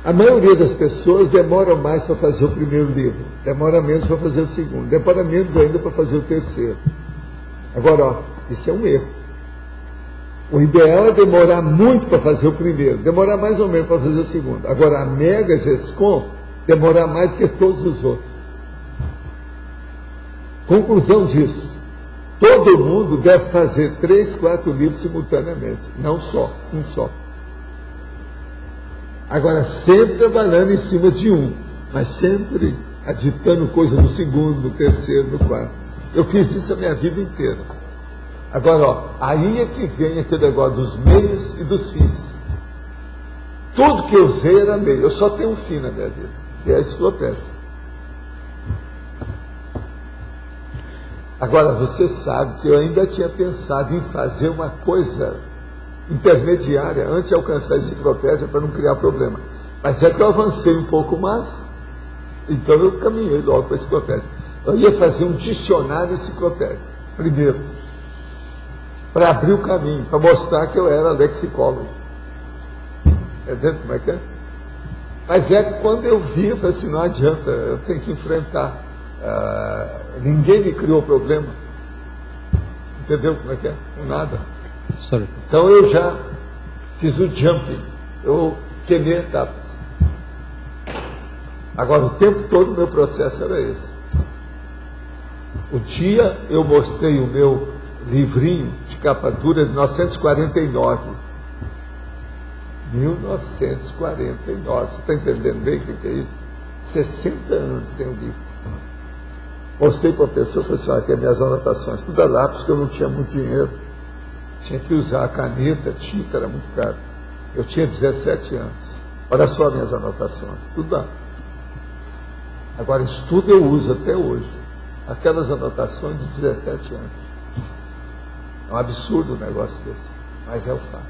A maioria das pessoas demora mais para fazer o primeiro livro, demora menos para fazer o segundo, demora menos ainda para fazer o terceiro. Agora, isso é um erro. O ideal é demorar muito para fazer o primeiro, demorar mais ou menos para fazer o segundo. Agora, a Mega GESCOM demorar mais do que todos os outros. Conclusão disso: todo mundo deve fazer 3, 4 livros simultaneamente, não só, um só. Agora, sempre trabalhando em cima de um, mas sempre aditando coisa no segundo, no terceiro, no quarto. Eu fiz isso a minha vida inteira. Agora, aí é que vem aquele negócio dos meios e dos fins. Tudo que eu usei era meio, eu só tenho um fim na minha vida, que é a enciclopédia. Agora, você sabe que eu ainda tinha pensado em fazer uma coisa intermediária antes de alcançar a enciclopédia para não criar problema. Mas é que eu avancei um pouco mais, então eu caminhei logo para a enciclopédia. Eu ia fazer um dicionário enciclopédico, primeiro, para abrir o caminho, para mostrar que eu era lexicólogo. Entendeu como é que é? Mas é que quando eu vi, eu falei assim, não adianta, eu tenho que enfrentar. Ninguém me criou problema. Entendeu como é que é? Nada. Sorry. Então eu já fiz o jumping. Eu queimei etapas. Agora, o tempo todo o meu processo era esse. O dia eu mostrei o meu livrinho de capa dura de 1949. 1949. Você está entendendo bem o que é isso? 60 anos tem o livro. Mostrei para a pessoa, falei assim, aqui as minhas anotações, tudo a lápis, porque eu não tinha muito dinheiro. Tinha que usar a caneta, tinta, era muito caro. Eu tinha 17 anos. Olha só minhas anotações, tudo lá. Agora, isso tudo eu uso até hoje. Aquelas anotações de 17 anos. É um absurdo um negócio desse, mas é o fato.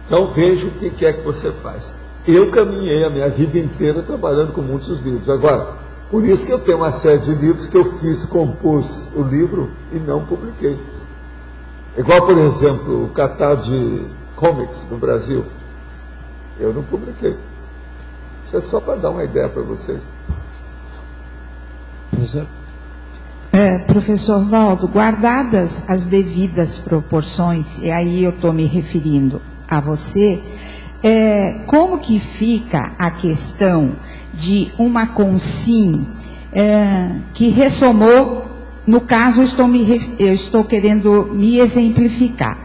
Então, veja o que é que você faz. Eu caminhei a minha vida inteira trabalhando com muitos livros. Agora, por isso que eu tenho uma série de livros que eu compus o livro e não publiquei. Igual, por exemplo, o catálogo de comics do Brasil. Eu não publiquei. Isso é só para dar uma ideia para vocês. Professor Valdo, guardadas as devidas proporções, e aí eu estou me referindo a você, como que fica a questão de uma consim que ressomou, no caso eu estou querendo me exemplificar.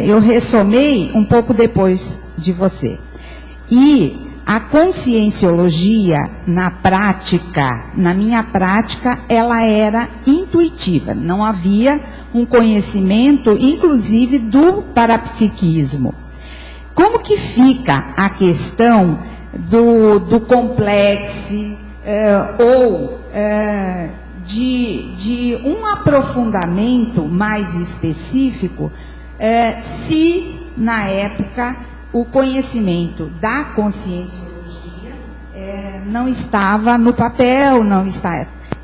Eu ressomei um pouco depois de você. E a conscienciologia, na minha prática, ela era intuitiva. Não havia um conhecimento, inclusive, do parapsiquismo. Como que fica a questão do complexo ou de um aprofundamento mais específico, se, na época, o conhecimento da conscienciologia não estava no papel, não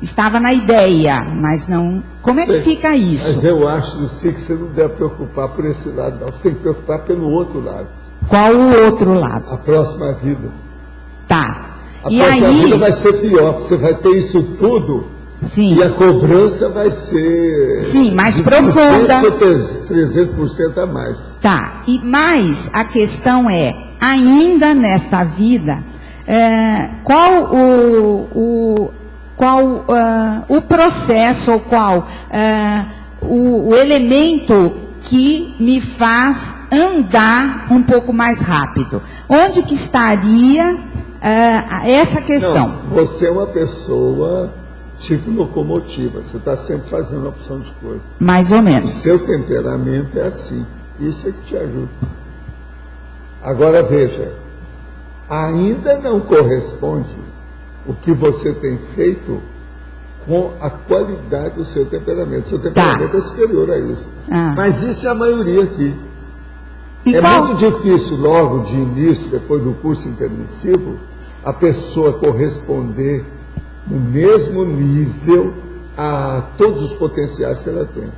estava na ideia, mas não... Como é que fica isso? Mas eu acho, Luci, que você não deve preocupar por esse lado, não. Você tem que preocupar pelo outro lado. Qual o outro lado? A próxima vida. Tá. A próxima vida vai ser pior, porque você vai ter isso tudo. Sim. E a cobrança vai ser... Sim, mais profunda. 300% a mais. Tá. Mas a questão é, ainda nesta vida, qual o processo, ou qual o elemento que me faz andar um pouco mais rápido? Onde que estaria essa questão? Não, você é uma pessoa... tipo locomotiva, você está sempre fazendo uma opção de coisa. Mais ou menos. O seu temperamento é assim. Isso é que te ajuda. Agora veja, ainda não corresponde o que você tem feito com a qualidade do seu temperamento. Seu temperamento é superior a isso. Mas isso é a maioria aqui. Muito difícil, logo de início, depois do curso intermissivo, a pessoa corresponder no mesmo nível a todos os potenciais que ela tem.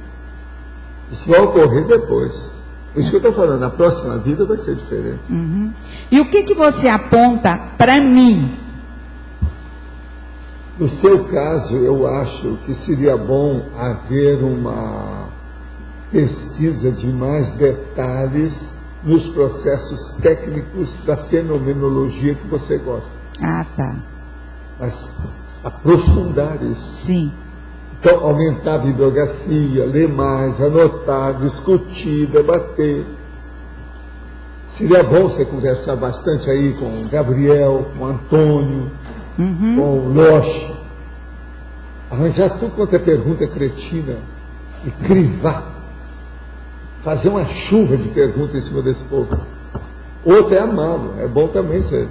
Isso vai ocorrer depois. Por isso que eu estou falando, a próxima vida vai ser diferente. Uhum. E o que você aponta para mim? No seu caso, eu acho que seria bom haver uma pesquisa de mais detalhes nos processos técnicos da fenomenologia que você gosta. Ah, tá. Mas aprofundar isso. Sim. Então, aumentar a bibliografia, ler mais, anotar, discutir, debater. Seria bom você conversar bastante aí com o Gabriel, com o Antônio, com o Loche. Arranjar tudo quanto é pergunta cretina e crivar. Fazer uma chuva de perguntas em cima desse povo. Outro é amá-lo. É bom também você.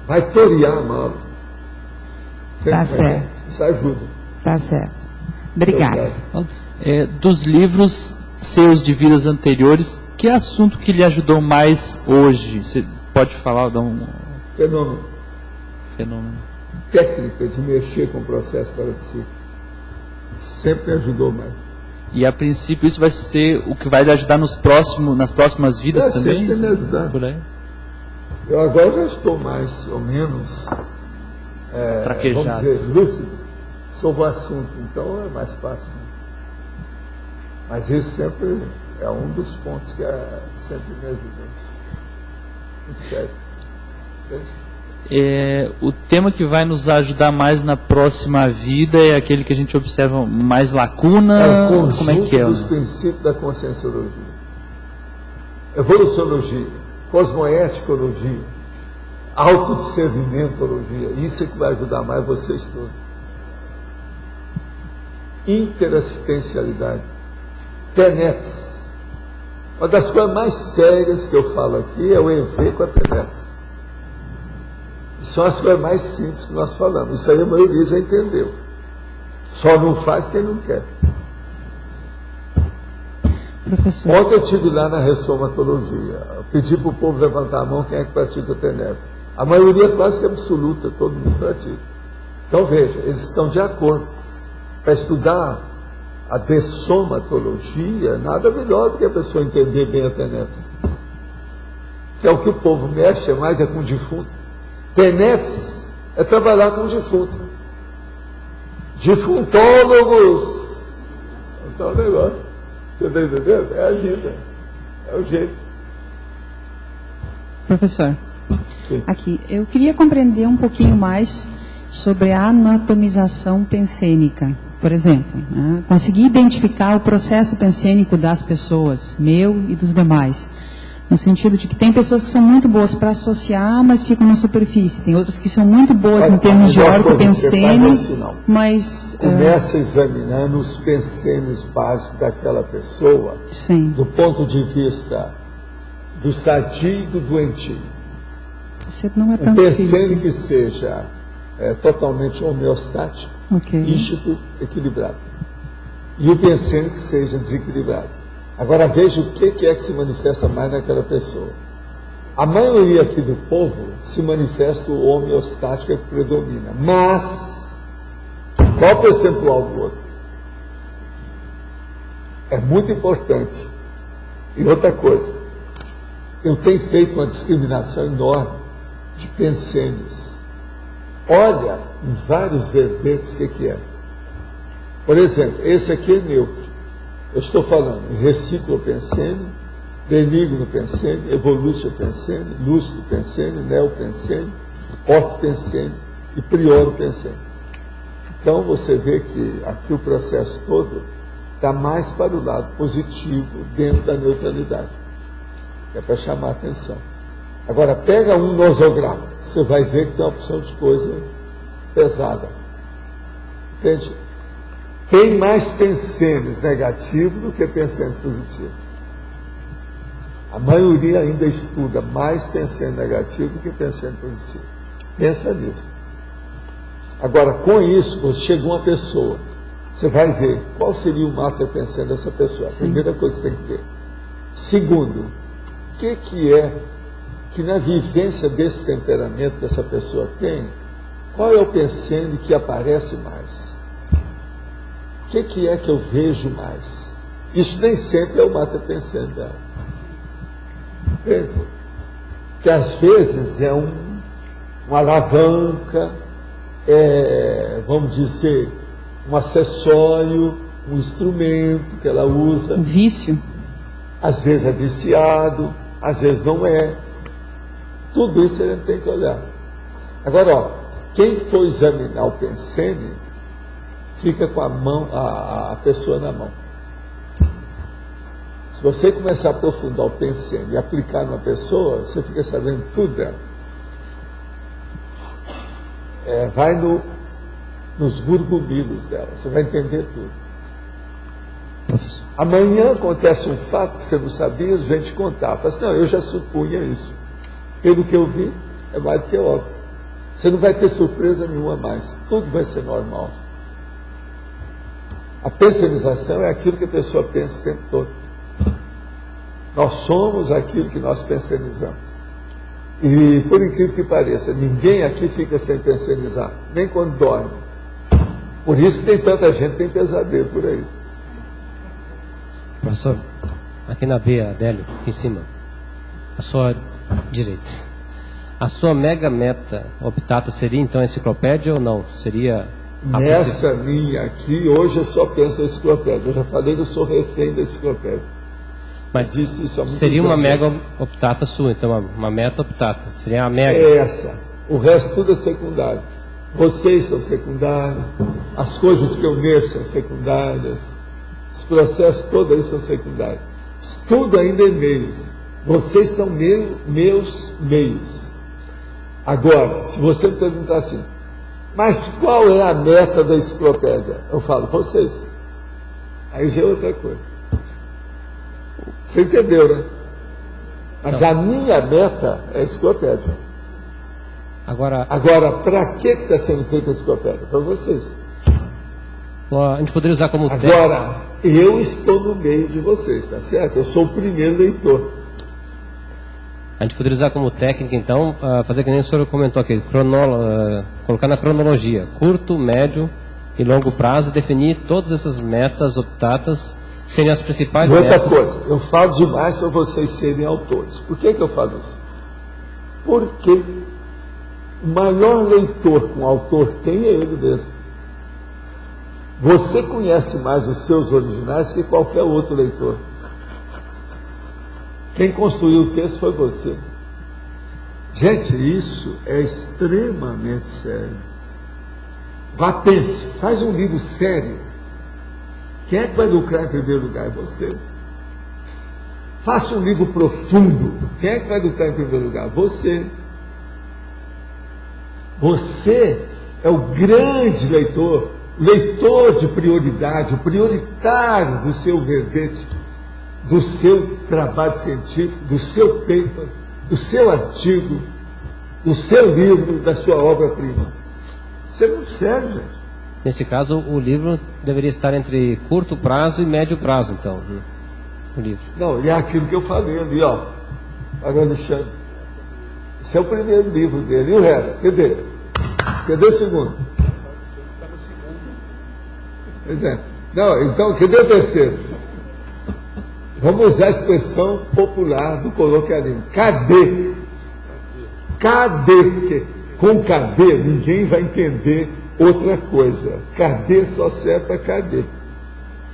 Vai torear amá-lo. Tá certo. Isso ajuda. Tá certo. Obrigada. Dos livros seus de vidas anteriores, que assunto que lhe ajudou mais hoje? Você pode falar de um... Fenômeno. Fenômeno. Técnica de mexer com o processo parapsíquico. Sempre me ajudou mais. E a princípio isso vai ser o que vai ajudar nas próximas vidas também? Sempre me ajudar. Por aí. Eu agora já estou mais ou menos, vamos dizer, lúcido sobre o assunto, então é mais fácil. Mas esse sempre é um dos pontos que sempre me ajudou. Muito sério. O tema que vai nos ajudar mais na próxima vida é aquele que a gente observa mais lacuna? É o conjunto como é que é? Dos princípios da conscienciologia. Evoluciologia, cosmoeticologia, autodiscernimentologia. Isso é que vai ajudar mais vocês todos. Interassistencialidade. TENEPS. Uma das coisas mais sérias que eu falo aqui é o EV com a TENEPS. São as coisas mais simples que nós falamos. Isso aí a maioria já entendeu. Só não faz quem não quer. Professor. Ontem eu estive lá na ressomatologia. Eu pedi para o povo levantar a mão quem é que pratica o TENEPS. A maioria quase que absoluta, todo mundo pratica. Então veja, eles estão de acordo. Para estudar a dessomatologia, nada melhor do que a pessoa entender bem a TENEPS. Que é o que o povo mexe mais com o defunto. TENEPS é trabalhar com o defunto. Defuntólogos. Então, o negócio. Você está entendendo? É a vida. É o jeito. Professor, Sim. Aqui, eu queria compreender um pouquinho mais sobre a anatomização pensênica. Por exemplo, né? Conseguir identificar o processo pensênico das pessoas, meu e dos demais. No sentido de que tem pessoas que são muito boas para associar, mas ficam na superfície. Tem outras que são muito boas em termos de orco-pensene, mas... Começa examinando os pensênios básicos daquela pessoa, sim, do ponto de vista do sadio e do doentio. Isso não é tão um pensene que seja totalmente homeostático, ístico, equilibrado. E o pensene que seja desequilibrado. Agora veja o que é que se manifesta mais naquela pessoa. A maioria aqui do povo se manifesta o homeostático que predomina. Mas, qual o percentual do outro? É muito importante. E outra coisa, eu tenho feito uma discriminação enorme de pensênios. Olha em vários verbetes o que é. Por exemplo, esse aqui é neutro. Eu estou falando em reciclo pensene, benigno pensene, evolúcio pensene, lúcido pensene, neo pensene, orto pensene e prioro pensene. Então você vê que aqui o processo todo está mais para o lado positivo dentro da neutralidade. É para chamar a atenção. Agora pega um nosográfico, você vai ver que tem uma opção de coisa pesada. Entende? Tem mais pensenes negativos do que pensenes positivos. A maioria ainda estuda mais pensene negativo do que pensene positivo. Pensa nisso. Agora, com isso, quando chega uma pessoa, você vai ver qual seria o master pensene dessa pessoa. A primeira coisa que você tem que ver. Segundo, o que é que na vivência desse temperamento que essa pessoa tem, qual é o pensene que aparece mais? O que é que eu vejo mais? Isso nem sempre é o master pensene dela. Entende? Que às vezes é uma alavanca, vamos dizer, um acessório, um instrumento que ela usa. Um vício. Às vezes é viciado, às vezes não é. Tudo isso a gente tem que olhar. Agora, ó, quem for examinar o pensene, fica com a mão, a pessoa na mão. Se você começar a aprofundar o pensene e aplicar numa pessoa, você fica sabendo tudo dela. Vai nos burbumilos dela, você vai entender tudo. Amanhã acontece um fato que você não sabia, eles vêm te contar. Fala assim, não, eu já supunha isso. Pelo que eu vi, é mais do que óbvio. Você não vai ter surpresa nenhuma mais. Tudo vai ser normal. A pensenização é aquilo que a pessoa pensa o tempo todo. Nós somos aquilo que nós pensenizamos. E, por incrível que pareça, ninguém aqui fica sem pensenizar, nem quando dorme. Por isso tem tanta gente que tem pesadelo por aí. Professor, aqui na B, Adélio, aqui em cima, a sua direita. A sua mega meta optata seria então a enciclopédia ou não? Seria nessa linha aqui, hoje eu só penso em enciclopédia. Eu já falei que eu sou refém da enciclopédia. Mas disse isso seria uma mega optata sua, então uma meta optata. Seria a mega. É essa. O resto tudo é secundário. Vocês são secundários, as coisas que eu mexo são secundárias, os processos todos aí são secundários. Tudo ainda é meios. Vocês são meus meios. Agora, se você me perguntar assim, mas qual é a meta da enciclopédia? Eu falo, vocês. Aí já é outra coisa. Você entendeu, né? Mas a minha meta é a enciclopédia. Agora, para que está sendo feita a enciclopédia? Para vocês. A gente poderia usar como agora, eu estou no meio de vocês, tá certo? Eu sou o primeiro leitor. A gente poderia usar como técnica, então, fazer que nem o senhor comentou aqui, colocar na cronologia, curto, médio e longo prazo, definir todas essas metas optatas, que seriam as principais metas. Outra coisa, eu falo demais para vocês serem autores. Por que eu falo isso? Porque o maior leitor que um autor tem é ele mesmo. Você conhece mais os seus originais que qualquer outro leitor. Quem construiu o texto foi você. Gente, isso é extremamente sério. Vá, pense, faz um livro sério. Quem é que vai lucrar em primeiro lugar? É você. Faça um livro profundo. Quem é que vai lucrar em primeiro lugar? Você. Você é o grande leitor, leitor de prioridade, o prioritário do seu verbete, do seu trabalho científico, do seu paper, do seu artigo, do seu livro, da sua obra-prima. Isso é muito sério, gente. Nesse caso, o livro deveria estar entre curto prazo e médio prazo, então, o livro. Não, e é aquilo que eu falei ali, ó, para o Alexandre. Esse é o primeiro livro dele. E o resto? Cadê? Cadê o segundo? Pois é. Não, então, cadê o terceiro? Vamos usar a expressão popular do coloquialismo. Cadê? Cadê? Porque com cadê ninguém vai entender outra coisa. Cadê só serve para cadê.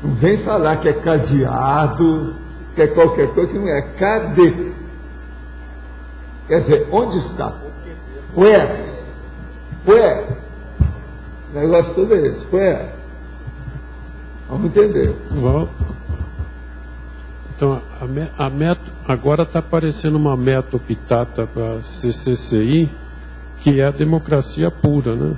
Não vem falar que é cadeado, que é qualquer coisa que não é. Cadê? Quer dizer, onde está? Ué? Ué? O negócio todo é esse. Ué? Vamos entender. Bom. Então, a meta, agora está aparecendo uma meta optata para a CCCI, que é a democracia pura, né?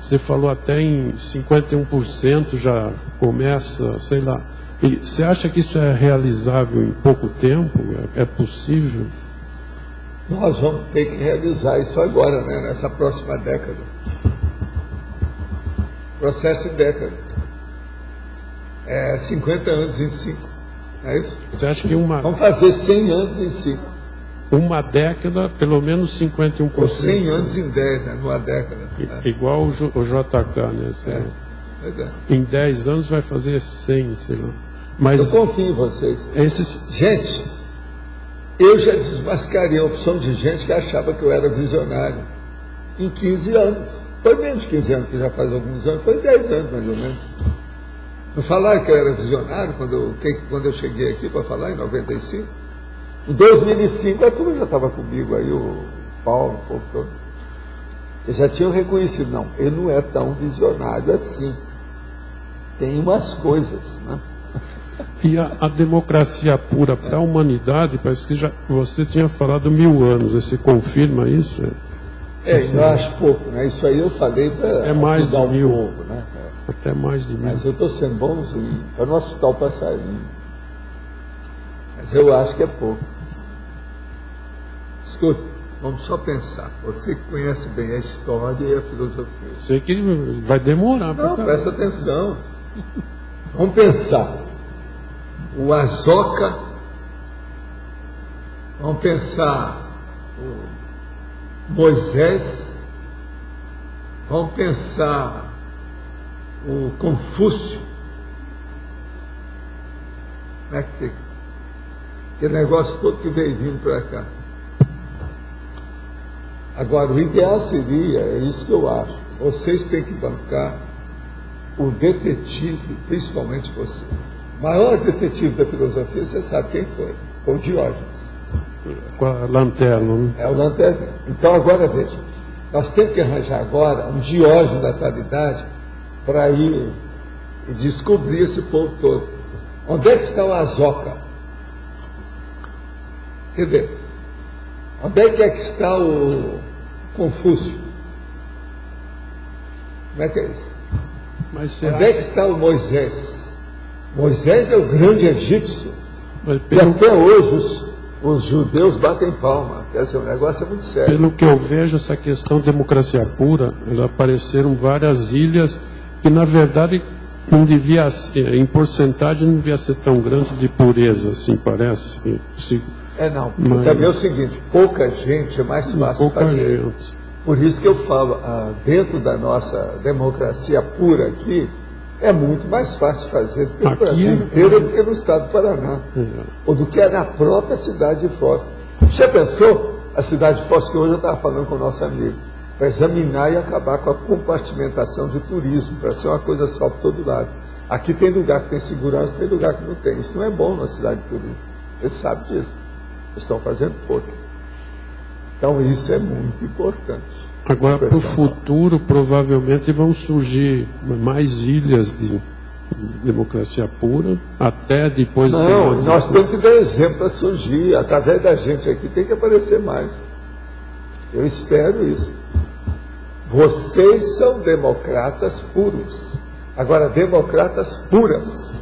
Você falou até em 51% já começa, sei lá. E você acha que isso é realizável em pouco tempo? É possível? Nós vamos ter que realizar isso agora, né? Nessa próxima década. Processo em década. 50 anos em 5. É isso? Você acha que uma... Vamos fazer 100 anos em 5. Uma década, pelo menos 51%. Ou 100 anos em 10, né? Numa década. Igual o JK, né? Em 10 anos vai fazer 100, sei lá. Mas eu confio em vocês. Gente, eu já desmascarei a opção de gente que achava que eu era visionário. Em 15 anos. Foi menos de 15 anos, que já faz alguns anos. Foi 10 anos, mais ou menos. Não falaram que eu era visionário quando eu cheguei aqui para falar, em 95? Em 2005, a turma já estava comigo aí, o Paulo, o povo todo. Eles já tinham reconhecido, não, ele não é tão visionário assim. Tem umas coisas, né? E a democracia pura para a humanidade, parece que já você tinha falado 1000 anos, você confirma isso? Eu acho pouco, né? Isso aí eu falei para mais de 1000. Povo, né? Até mais de 1000. Mas eu estou sendo bonzinho, para não assustar o passarinho. Mas eu acho que é pouco. Escuta, vamos só pensar. Você que conhece bem a história e a filosofia. Sei que vai demorar. Não, presta atenção. Vamos pensar. O Azoka, vamos pensar o Moisés, vamos pensar o Confúcio, Como é que fica? Aquele negócio todo que veio vindo para cá. Agora, o ideal seria, é isso que eu acho, vocês têm que bancar o detetive, principalmente você. O maior detetive da filosofia, você sabe quem foi? Foi o Diógenes. Com a lanterna, né? É o lanterna. Então, agora veja, nós temos que arranjar agora um Diógenes da atualidade para ir e descobrir esse povo todo. Onde é que está o Azoka? Quer dizer, onde é que está o Confúcio? Como é que é isso? Onde é que está o Moisés? Moisés é o grande egípcio. E até hoje os judeus batem palma. Quer dizer, o negócio é muito sério. Pelo que eu vejo, essa questão de democracia pura, apareceram várias ilhas que, na verdade, não devia ser, em porcentagem, não devia ser tão grande de pureza, assim, parece. Não, também é o seguinte, pouca gente é mais fácil de fazer. Gente. Por isso que eu falo, dentro da nossa democracia pura aqui, é muito mais fácil fazer do que no Brasil inteiro, do que no estado do Paraná, ou do que na própria cidade de Foz. Já pensou a cidade de Foz, que hoje eu estava falando com o nosso amigo, para examinar e acabar com a compartimentação de turismo, para ser uma coisa só por todo lado. Aqui tem lugar que tem segurança, tem lugar que não tem. Isso não é bom na cidade de turismo. Eles sabem disso. Eles estão fazendo força. Então isso é muito importante. Agora, para o futuro, provavelmente vão surgir mais ilhas de democracia pura, até depois... Não, nós temos que dar exemplo para surgir. Através da gente aqui tem que aparecer mais. Eu espero isso. Vocês são democratas puros. Agora, democratas puras.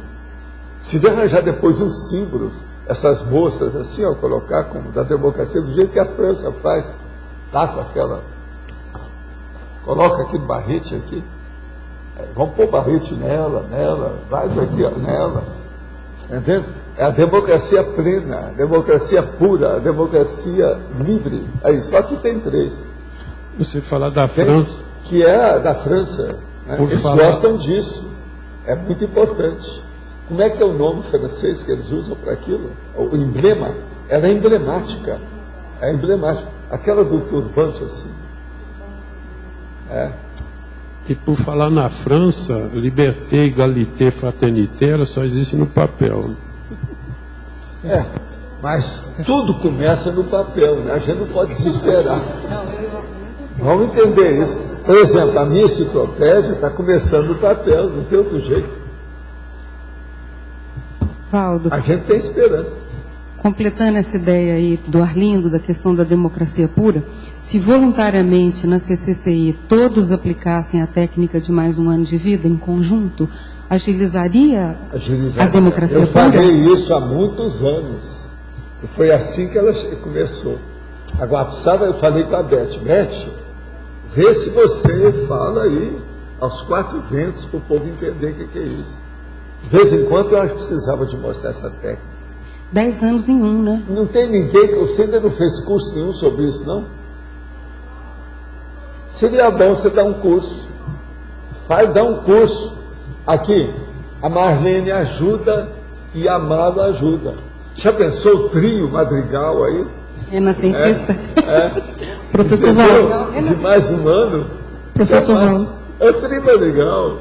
Se de arranjar depois os símbolos, essas moças assim, ó, colocar como da democracia, do jeito que a França faz, tá com aquela... Coloca aquele barrete aqui. Vamos pôr barrete nela, vai aqui, ó, nela. Entendeu? É a democracia plena, a democracia pura, a democracia livre. Aí, só que tem 3. Você falar da França. Que é a da França. Né? Eles gostam disso. É muito importante. Como é que é o nome francês que eles usam para aquilo? O emblema. Ela é emblemática. É emblemática. Aquela do turbante, assim. E por falar na França, liberté, égalité, fraternité, ela só existe no papel. Mas tudo começa no papel, né? A gente não pode se esperar. Vamos entender isso. Por exemplo, a minha enciclopédia está começando no papel, não tem outro jeito. Valdo, a gente tem esperança. Completando essa ideia aí do Arlindo, da questão da democracia pura, se voluntariamente na CCCI todos aplicassem a técnica de mais um ano de vida em conjunto, agilizaria a democracia pura? Eu falei isso há muitos anos. E foi assim que ela começou. Agora, eu falei com a Beth, vê se você fala aí aos 4 ventos para o povo entender o que é isso. De vez em quando eu precisava de mostrar essa técnica. 10 anos em um, né? Não tem ninguém, você ainda não fez curso nenhum sobre isso, não? Seria bom você dar um curso. Vai dar um curso. Aqui, a Marlene ajuda e a Amado ajuda. Já pensou o trio Madrigal aí? Renascentista? Professor Val. De mais um ano? Professor Val. É o trio Madrigal.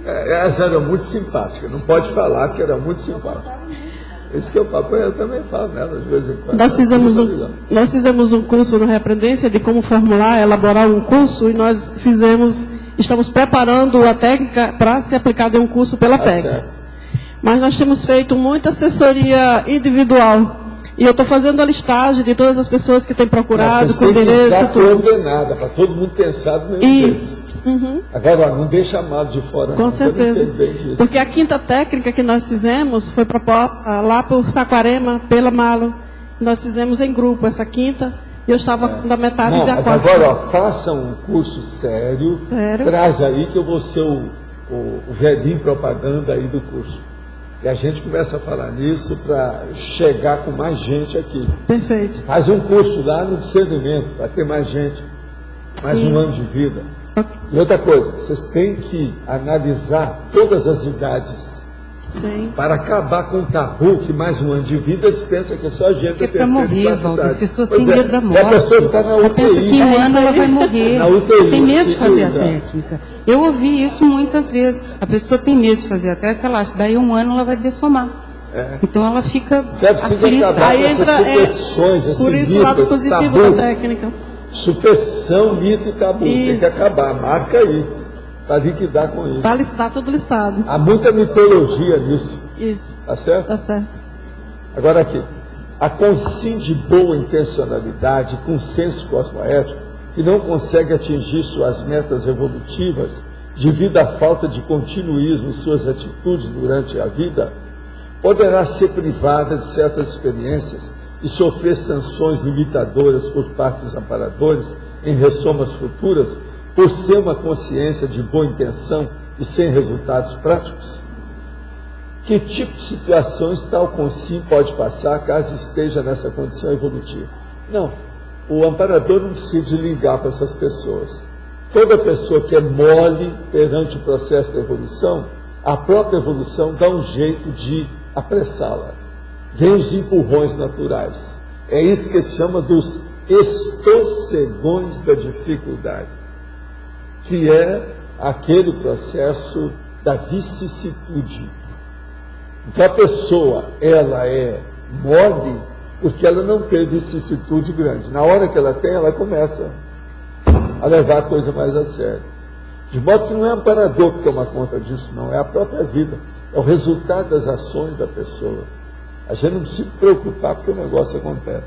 Essa era muito simpática. Não pode falar que era muito simpática. É isso que eu falo. Eu também falo nela de vez em quando. Nós fizemos um curso no Reaprendência de como formular, elaborar um curso, e nós estamos preparando a técnica para ser aplicada em um curso pela PEX. Mas nós temos feito muita assessoria individual. E eu estou fazendo a listagem de todas as pessoas que têm procurado, com endereço e tudo. Coordenada, para todo mundo pensar do mesmo jeito. Agora, não deixa Amado de fora. Com certeza. Porque a quinta técnica que nós fizemos foi lá por Saquarema, pela Malo. Nós fizemos em grupo essa quinta, e eu estava na metade da quarta. Mas agora, faça um curso sério. Traz aí que eu vou ser o velhinho propaganda aí do curso. E a gente começa a falar nisso para chegar com mais gente aqui. Perfeito. Faz um curso lá no discernimento, para ter mais gente, mais um ano de vida. E outra coisa, vocês têm que analisar todas as idades. Sim. Para acabar com o tabu que mais um ano de vida eles pensam que é só a gente é para morrer, Walter. As pessoas têm medo da morte. A pessoa está na UTI. Pensa que um ano ela vai morrer. Na UTI, tem medo de fazer a técnica. Eu ouvi isso muitas vezes. A pessoa tem medo de fazer a técnica, ela acha que daí um ano ela vai dessomar. Então ela fica aflita. Aí entra superstições, por isso o lado positivo da técnica. Superstição, mito e tabu. Isso. Tem que acabar. Marca aí. Para liquidar com isso. Para listar, tudo listado. Há muita mitologia nisso. Isso. Tá certo? Tá certo. Agora aqui. A consim de boa intencionalidade, com senso cosmoético, que não consegue atingir suas metas evolutivas devido à falta de continuismo em suas atitudes durante a vida, poderá ser privada de certas experiências e sofrer sanções limitadoras por parte dos amparadores em ressomas futuras, por ser uma consciência de boa intenção e sem resultados práticos? Que tipo de situações tal consim pode passar caso esteja nessa condição evolutiva? Não, o amparador não precisa ligar para essas pessoas. Toda pessoa que é mole perante o processo da evolução, a própria evolução dá um jeito de apressá-la. Vem os empurrões naturais. É isso que se chama dos estocegões da dificuldade, que é aquele processo da vicissitude. Então a pessoa, ela é mole porque ela não teve vicissitude grande. Na hora que ela tem, ela começa a levar a coisa mais a sério. De modo que não é o amparador que toma conta disso, não, é a própria vida. É o resultado das ações da pessoa. A gente não precisa se preocupar porque o negócio acontece.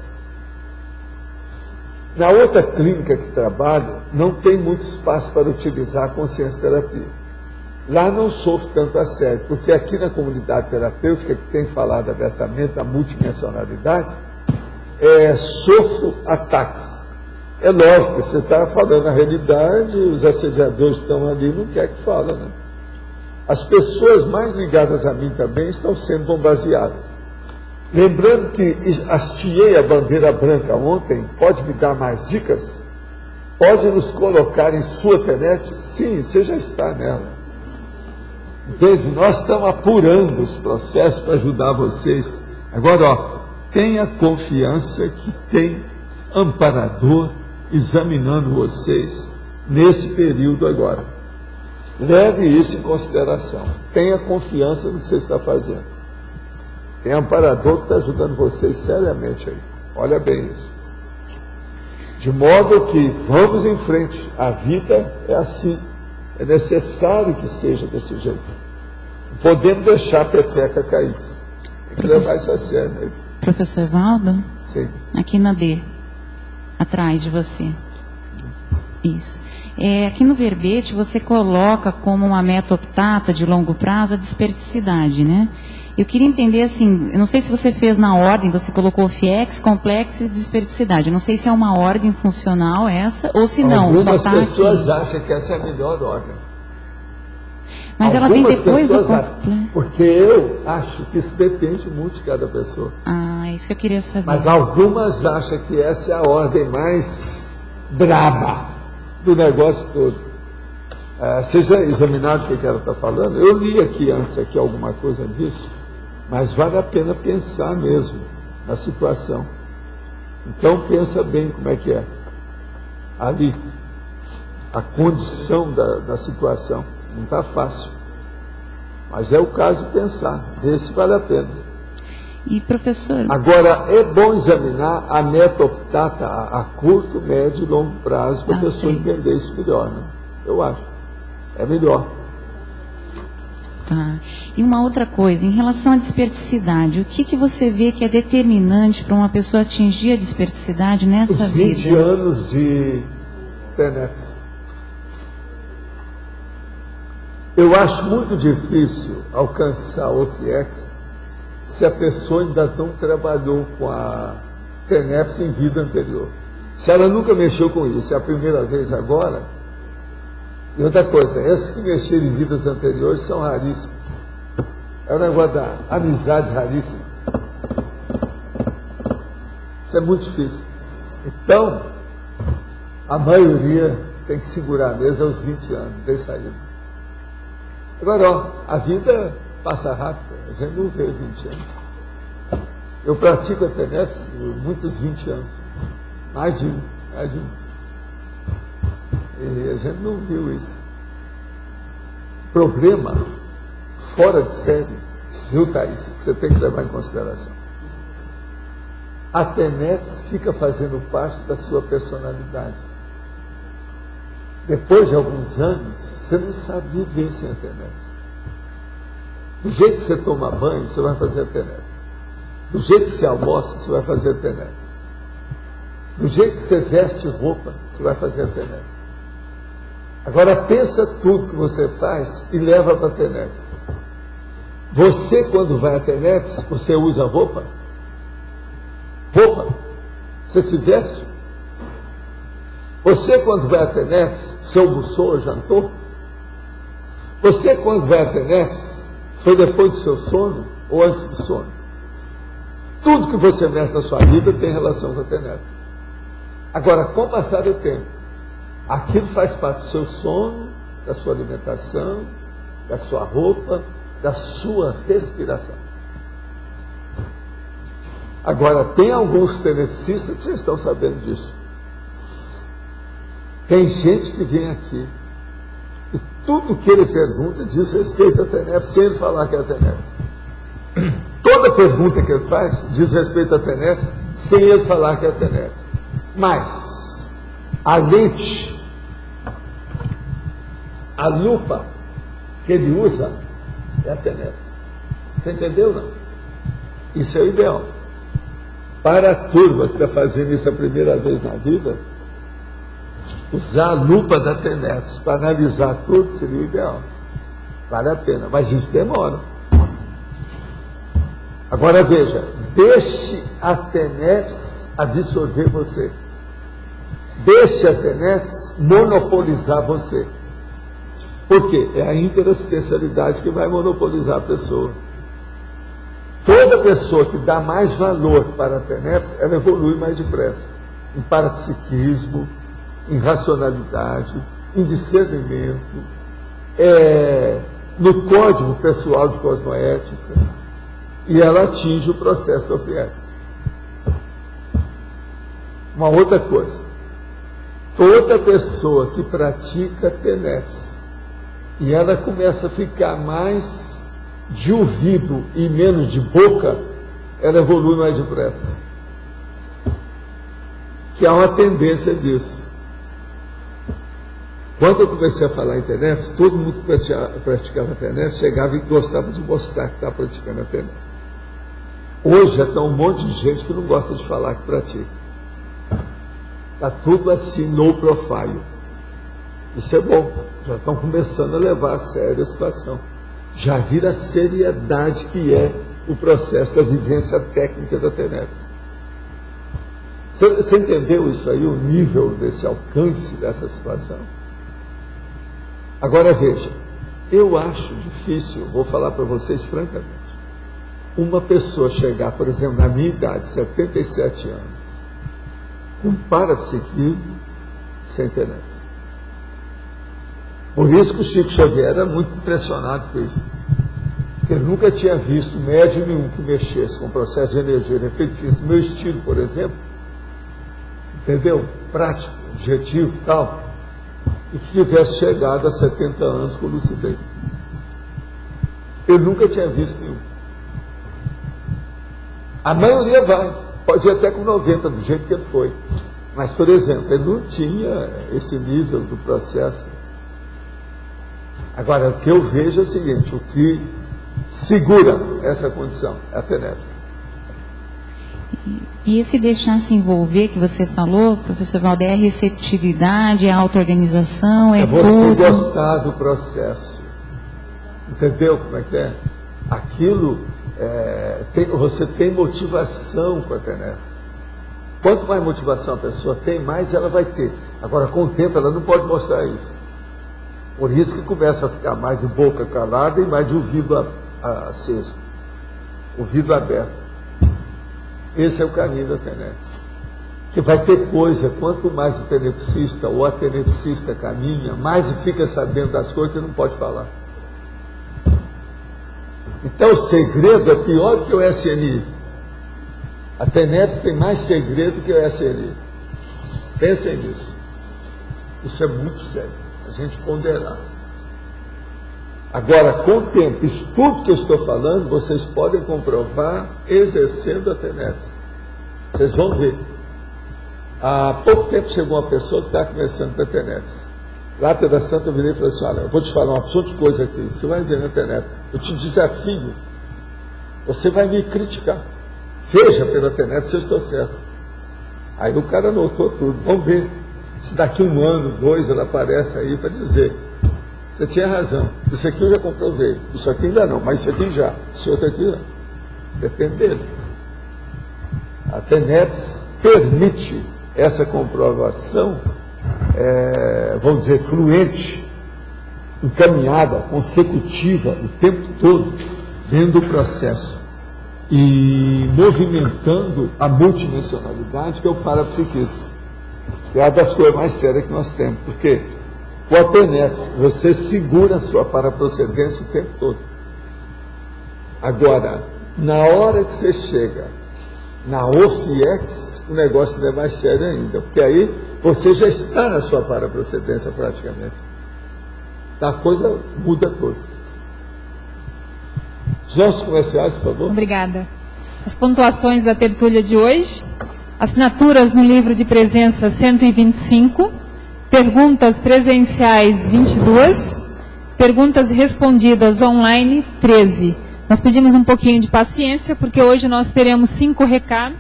Na outra clínica que trabalho, não tem muito espaço para utilizar a consciência terapia. Lá não sofro tanto a sério, porque aqui na comunidade terapêutica, que tem falado abertamente da multidimensionalidade, sofro ataques. É lógico, você está falando a realidade, os assediadores estão ali, não quer que fala, né? As pessoas mais ligadas a mim também estão sendo bombardeadas. Lembrando que hasteei a bandeira branca ontem, pode me dar mais dicas? Pode nos colocar em sua TENEP? Sim, você já está nela. Entende? Nós estamos apurando os processos para ajudar vocês. Agora, tenha confiança que tem amparador examinando vocês nesse período agora. Leve isso em consideração. Tenha confiança no que você está fazendo. Tem amparador que está ajudando vocês seriamente aí. Olha bem isso. De modo que vamos em frente. A vida é assim. É necessário que seja desse jeito. Não podemos deixar a peteca cair. Tem que levar isso a sério. Né? Professor Valdo? Sim. Aqui na D. Atrás de você. Isso. Aqui no verbete você coloca como uma meta optata de longo prazo a desperticidade, né? Eu queria entender assim, eu não sei se você fez na ordem, você colocou FIEX, complexo e desperticidade. Eu não sei se é uma ordem funcional essa, ou se não, só está aqui. Algumas pessoas acham que essa é a melhor ordem. Mas ela vem depois do complexo. Porque eu acho que isso depende muito de cada pessoa. Ah, isso que eu queria saber. Mas algumas acham que essa é a ordem mais braba do negócio todo. Vocês já examinaram o que ela está falando? Eu li aqui antes alguma coisa disso, mas vale a pena pensar mesmo na situação. Então pensa bem como é que é ali a condição da situação. Não está fácil, mas é o caso de pensar. Esse vale a pena. E professor? Agora, é bom examinar a meta optata a curto, médio e longo prazo para a pessoa entender isso melhor, né? Eu acho. É melhor. Tá. E uma outra coisa, em relação à desperticidade, o que você vê que é determinante para uma pessoa atingir a desperticidade nessa vida? Os 20 anos de TENEPS. Eu acho muito difícil alcançar o FIEX se a pessoa ainda não trabalhou com a TENEPS em vida anterior. Se ela nunca mexeu com isso, é a primeira vez agora. E outra coisa, esses que mexeram em vidas anteriores são raríssimos. É um negócio da amizade raríssima. Isso é muito difícil. Então, a maioria tem que segurar a mesa aos 20 anos, não tem saída. Agora, a vida passa rápido, a gente não vê 20 anos. Eu pratico a TENEPS muitos 20 anos, mais de um. E a gente não viu isso. Problema fora de série, viu, Thaís? Que você tem que levar em consideração. A TENEPS fica fazendo parte da sua personalidade. Depois de alguns anos, você não sabe viver sem a TENEPS. Do jeito que você toma banho, você vai fazer a TENEPS. Do jeito que você almoça, você vai fazer a TENEPS. Do jeito que você veste roupa, você vai fazer a TENEPS. Agora pensa tudo que você faz e leva para a TENEPS. Você, quando vai à TENEPS, você usa roupa? Roupa? Você se veste? Você, quando vai à TENEPS, você almoçou ou jantou? Você, quando vai à TENEPS, foi depois do seu sono ou antes do sono? Tudo que você mexe na sua vida tem relação com a TENEPS. Agora, com o passar do tempo, aquilo faz parte do seu sono, da sua alimentação, da sua roupa, da sua respiração. Agora, tem alguns tenepsistas que já estão sabendo disso. Tem gente que vem aqui e tudo que ele pergunta diz respeito à TENEPS, sem ele falar que é a TENEPS. Toda pergunta que ele faz diz respeito à TENEPS, sem ele falar que é a TENEPS. Mas a lente, a lupa que ele usa é a TENEPS. Você entendeu, não? Isso é o ideal. Para a turma que está fazendo isso a primeira vez na vida, usar a lupa da TENEPS para analisar tudo seria o ideal. Vale a pena, mas isso demora. Agora veja, deixe a TENEPS absorver você. Deixe a TENEPS monopolizar você. Por quê? É a interassistencialidade que vai monopolizar a pessoa. Toda pessoa que dá mais valor para a TENEPS, ela evolui mais depressa. Em parapsiquismo, em racionalidade, em discernimento, no código pessoal de cosmoética, e ela atinge o processo da FIES. Uma outra coisa, toda pessoa que pratica TENEPS, e ela começa a ficar mais de ouvido e menos de boca, ela evolui mais depressa. Que há uma tendência disso. Quando eu comecei a falar em TENEPS, todo mundo que praticava TENEPS chegava e gostava de mostrar que estava praticando a TENEPS. Hoje já está um monte de gente que não gosta de falar que pratica. Está tudo assim, low profile. Isso é bom. Já estão começando a levar a sério a situação. Já vira a seriedade que é o processo da vivência técnica da TENEPS. Você entendeu isso aí, o nível desse alcance dessa situação? Agora veja, eu acho difícil, vou falar para vocês francamente, uma pessoa chegar, por exemplo, na minha idade, 77 anos, com parapsiquismo, sem TENEPS. Por isso que o Chico Xavier era muito impressionado com isso. Porque ele nunca tinha visto médium nenhum que mexesse com o processo de energia e efeito físico. Meu estilo, por exemplo, entendeu? Prático, objetivo e tal, e que tivesse chegado a 70 anos com lucidez. Ele nunca tinha visto nenhum. A maioria vai, pode ir até com 90, do jeito que ele foi. Mas, por exemplo, ele não tinha esse nível do processo. Agora, o que eu vejo é o seguinte, o que segura essa condição é a TENEPS. E esse deixar se envolver que você falou, professor Valder, é receptividade, é auto-organização, é você tudo. Gostar do processo. Entendeu como é que é? Aquilo, você tem motivação com a TENEPS. Quanto mais motivação a pessoa tem, mais ela vai ter. Agora, com o tempo, ela não pode mostrar isso. Por isso que começa a ficar mais de boca calada e mais de ouvido aceso. Ouvido aberto. Esse é o caminho da TENEPS. Que vai ter coisa, quanto mais o tenepsista ou a tenepsista caminha, mais fica sabendo das coisas que não pode falar. Então o segredo é pior que o SNI. A TENEPS tem mais segredo que o SNI. Pensem nisso. Isso é muito sério, a gente ponderar. Agora, com o tempo, isso tudo que eu estou falando, vocês podem comprovar exercendo a TENEPS. Vocês vão ver. Há pouco tempo chegou uma pessoa que está começando com a TENEPS. Lá pela Santa eu virei e falei assim, olha, eu vou te falar uma opção de coisa aqui, você vai ver na TENEPS. Eu te desafio, você vai me criticar. Veja pela TENEPS se eu estou certo. Aí o cara anotou tudo, vamos ver. Se daqui 1 ano, 2, ela aparece aí para dizer, você tinha razão, isso aqui eu já comprovei, isso aqui ainda não, mas isso aqui já, isso outro aqui já. Depende dele. A TENEPS permite essa comprovação, vamos dizer, fluente, encaminhada, consecutiva, o tempo todo, dentro do processo. E movimentando a multidimensionalidade, que é o parapsiquismo. Que é uma das coisas mais sérias que nós temos. Porque com a TENEPS, você segura a sua paraprocedência o tempo todo. Agora, na hora que você chega na OFIEX, o negócio ainda é mais sério ainda. Porque aí você já está na sua paraprocedência praticamente. A coisa muda toda. Os nossos comerciais, por favor. Obrigada. As pontuações da tertúlia de hoje. Assinaturas no livro de presença 125. Perguntas presenciais 22. Perguntas respondidas online 13. Nós pedimos um pouquinho de paciência, porque hoje nós teremos 5 recados.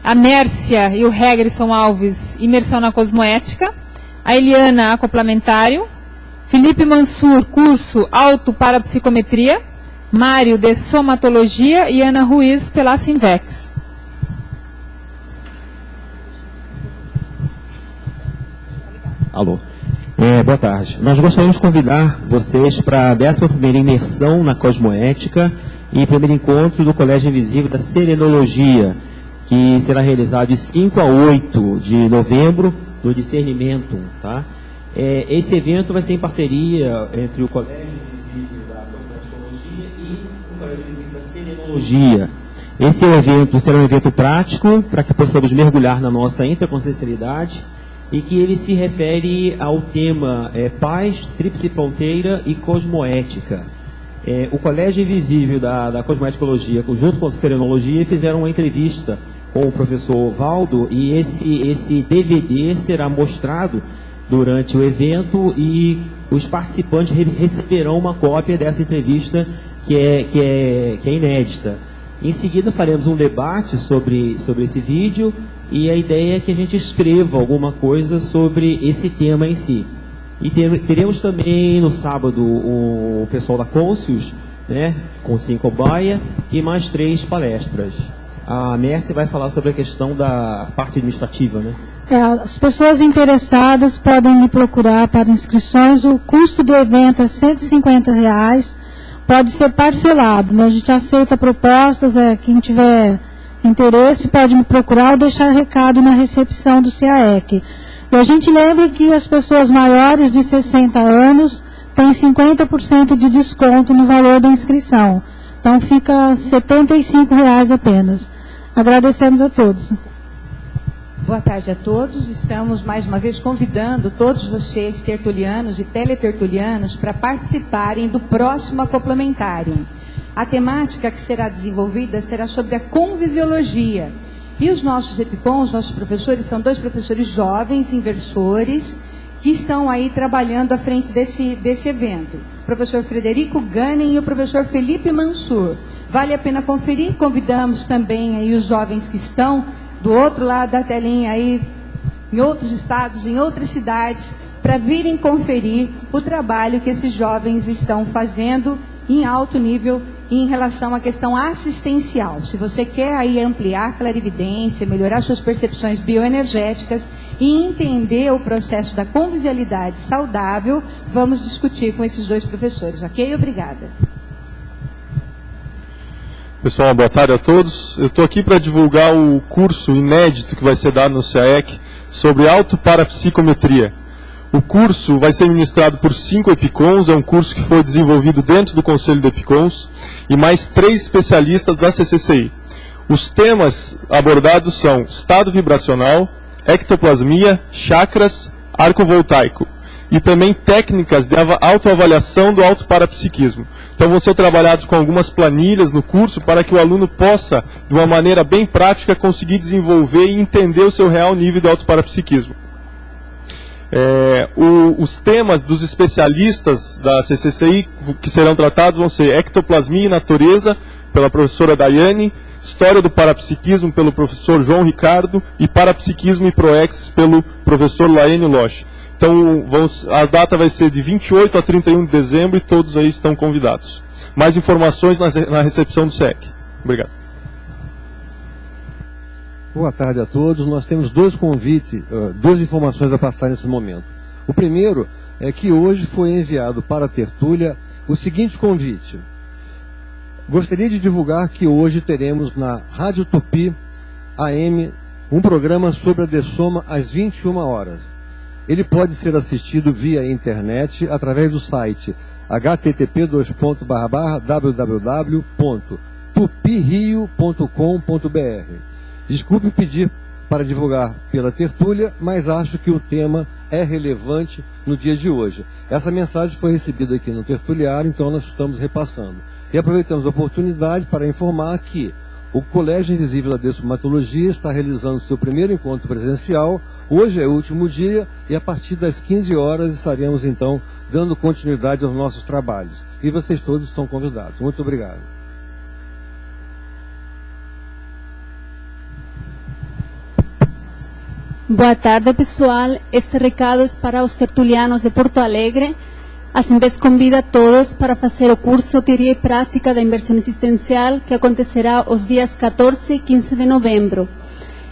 A Mércia e o Regrisson Alves, imersão na cosmoética. A Eliana, acoplamentário. Felipe Mansur, curso auto-parapsicometria. Mário, de somatologia, e Ana Ruiz, pela Sinvex. Alô. Boa tarde. Nós gostaríamos de convidar vocês para a 11ª imersão na cosmoética e primeiro encontro do Colégio Invisível da Serenologia, que será realizado de 5 a 8 de novembro, no Discernimento. Tá? Esse evento vai ser em parceria entre o Colégio Invisível da Cosmoetologia e o Colégio Invisível da Serenologia. Esse evento será um evento prático, para que possamos mergulhar na nossa intraconsciencialidade, e que ele se refere ao tema paz, tríplice fronteira e cosmoética. O Colégio Invisível da Cosmoeticologia, junto com a Serenologia, fizeram uma entrevista com o professor Valdo, e esse DVD será mostrado durante o evento, e os participantes receberão uma cópia dessa entrevista que é inédita. Em seguida faremos um debate sobre esse vídeo, e a ideia é que a gente escreva alguma coisa sobre esse tema em si. E teremos também no sábado o pessoal da Conscius, né, com 5 Baia, e mais 3 palestras. A Mércia vai falar sobre a questão da parte administrativa, né? As pessoas interessadas podem me procurar para inscrições. O custo do evento é R$ 150, pode ser parcelado, né? A gente aceita propostas, quem tiver interesse pode me procurar ou deixar recado na recepção do CAEC. E a gente lembra que as pessoas maiores de 60 anos têm 50% de desconto no valor da inscrição. Então fica R$ 75 apenas. Agradecemos a todos. Boa tarde a todos. Estamos mais uma vez convidando todos vocês, tertulianos e teletertulianos, para participarem do próximo acoplamentário. A temática que será desenvolvida será sobre a conviviologia. E os nossos EPICONs, nossos professores, são 2 professores jovens, inversores, que estão aí trabalhando à frente desse evento. O professor Frederico Ganem e o professor Felipe Mansur. Vale a pena conferir. Convidamos também aí os jovens que estão do outro lado da telinha aí, em outros estados, em outras cidades, para virem conferir o trabalho que esses jovens estão fazendo em alto nível em relação à questão assistencial. Se você quer aí ampliar a clarividência, melhorar suas percepções bioenergéticas e entender o processo da convivialidade saudável, vamos discutir com esses 2 professores, ok? Obrigada. Pessoal, boa tarde a todos. Eu estou aqui para divulgar o curso inédito que vai ser dado no CAEC sobre autoparapsicometria. O curso vai ser ministrado por 5 EPICONs, é um curso que foi desenvolvido dentro do Conselho de EPICONs, e mais 3 especialistas da CCCI. Os temas abordados são estado vibracional, ectoplasmia, chakras, arco voltaico, e também técnicas de autoavaliação do autoparapsiquismo. Então vão ser trabalhados com algumas planilhas no curso para que o aluno possa, de uma maneira bem prática, conseguir desenvolver e entender o seu real nível de autoparapsiquismo. Os temas dos especialistas da CCCI que serão tratados vão ser ectoplasmia e natureza, pela professora Daiane, história do parapsiquismo, pelo professor João Ricardo, e parapsiquismo e proex, pelo professor Laênio Loche. Então, a data vai ser de 28 a 31 de dezembro e todos aí estão convidados. Mais informações na recepção do SEC. Obrigado. Boa tarde a todos. Nós temos dois convites, duas informações a passar nesse momento. O primeiro é que hoje foi enviado para a tertúlia o seguinte convite. Gostaria de divulgar que hoje teremos na Rádio Tupi AM um programa sobre a dessoma às 21 horas. Ele pode ser assistido via internet através do site http://www.tupirio.com.br. Desculpe pedir para divulgar pela tertúlia, mas acho que o tema é relevante no dia de hoje. Essa mensagem foi recebida aqui no tertuliário, então nós estamos repassando. E aproveitamos a oportunidade para informar que o Colégio Invisível da Dessomatologia está realizando seu primeiro encontro presencial. Hoje é o último dia e a partir das 15 horas estaremos então dando continuidade aos nossos trabalhos. E vocês todos estão convidados. Muito obrigado. Boa tarde, pessoal. Este recado é para os tertulianos de Porto Alegre. A Sinvex convida a todos para fazer o curso Teoria e Prática da Inversão Existencial, que acontecerá os dias 14 e 15 de novembro.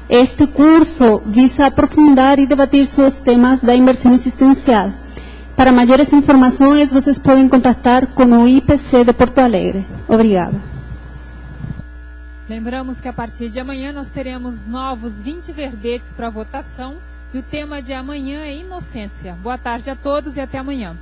Este curso visa aprofundar e debater sobre os temas da inversão existencial. Para maiores informações, vocês podem contactar com o IPC de Porto Alegre. Obrigada. Lembramos que a partir de amanhã nós teremos novos 20 verbetes para votação e o tema de amanhã é inocência. Boa tarde a todos e até amanhã.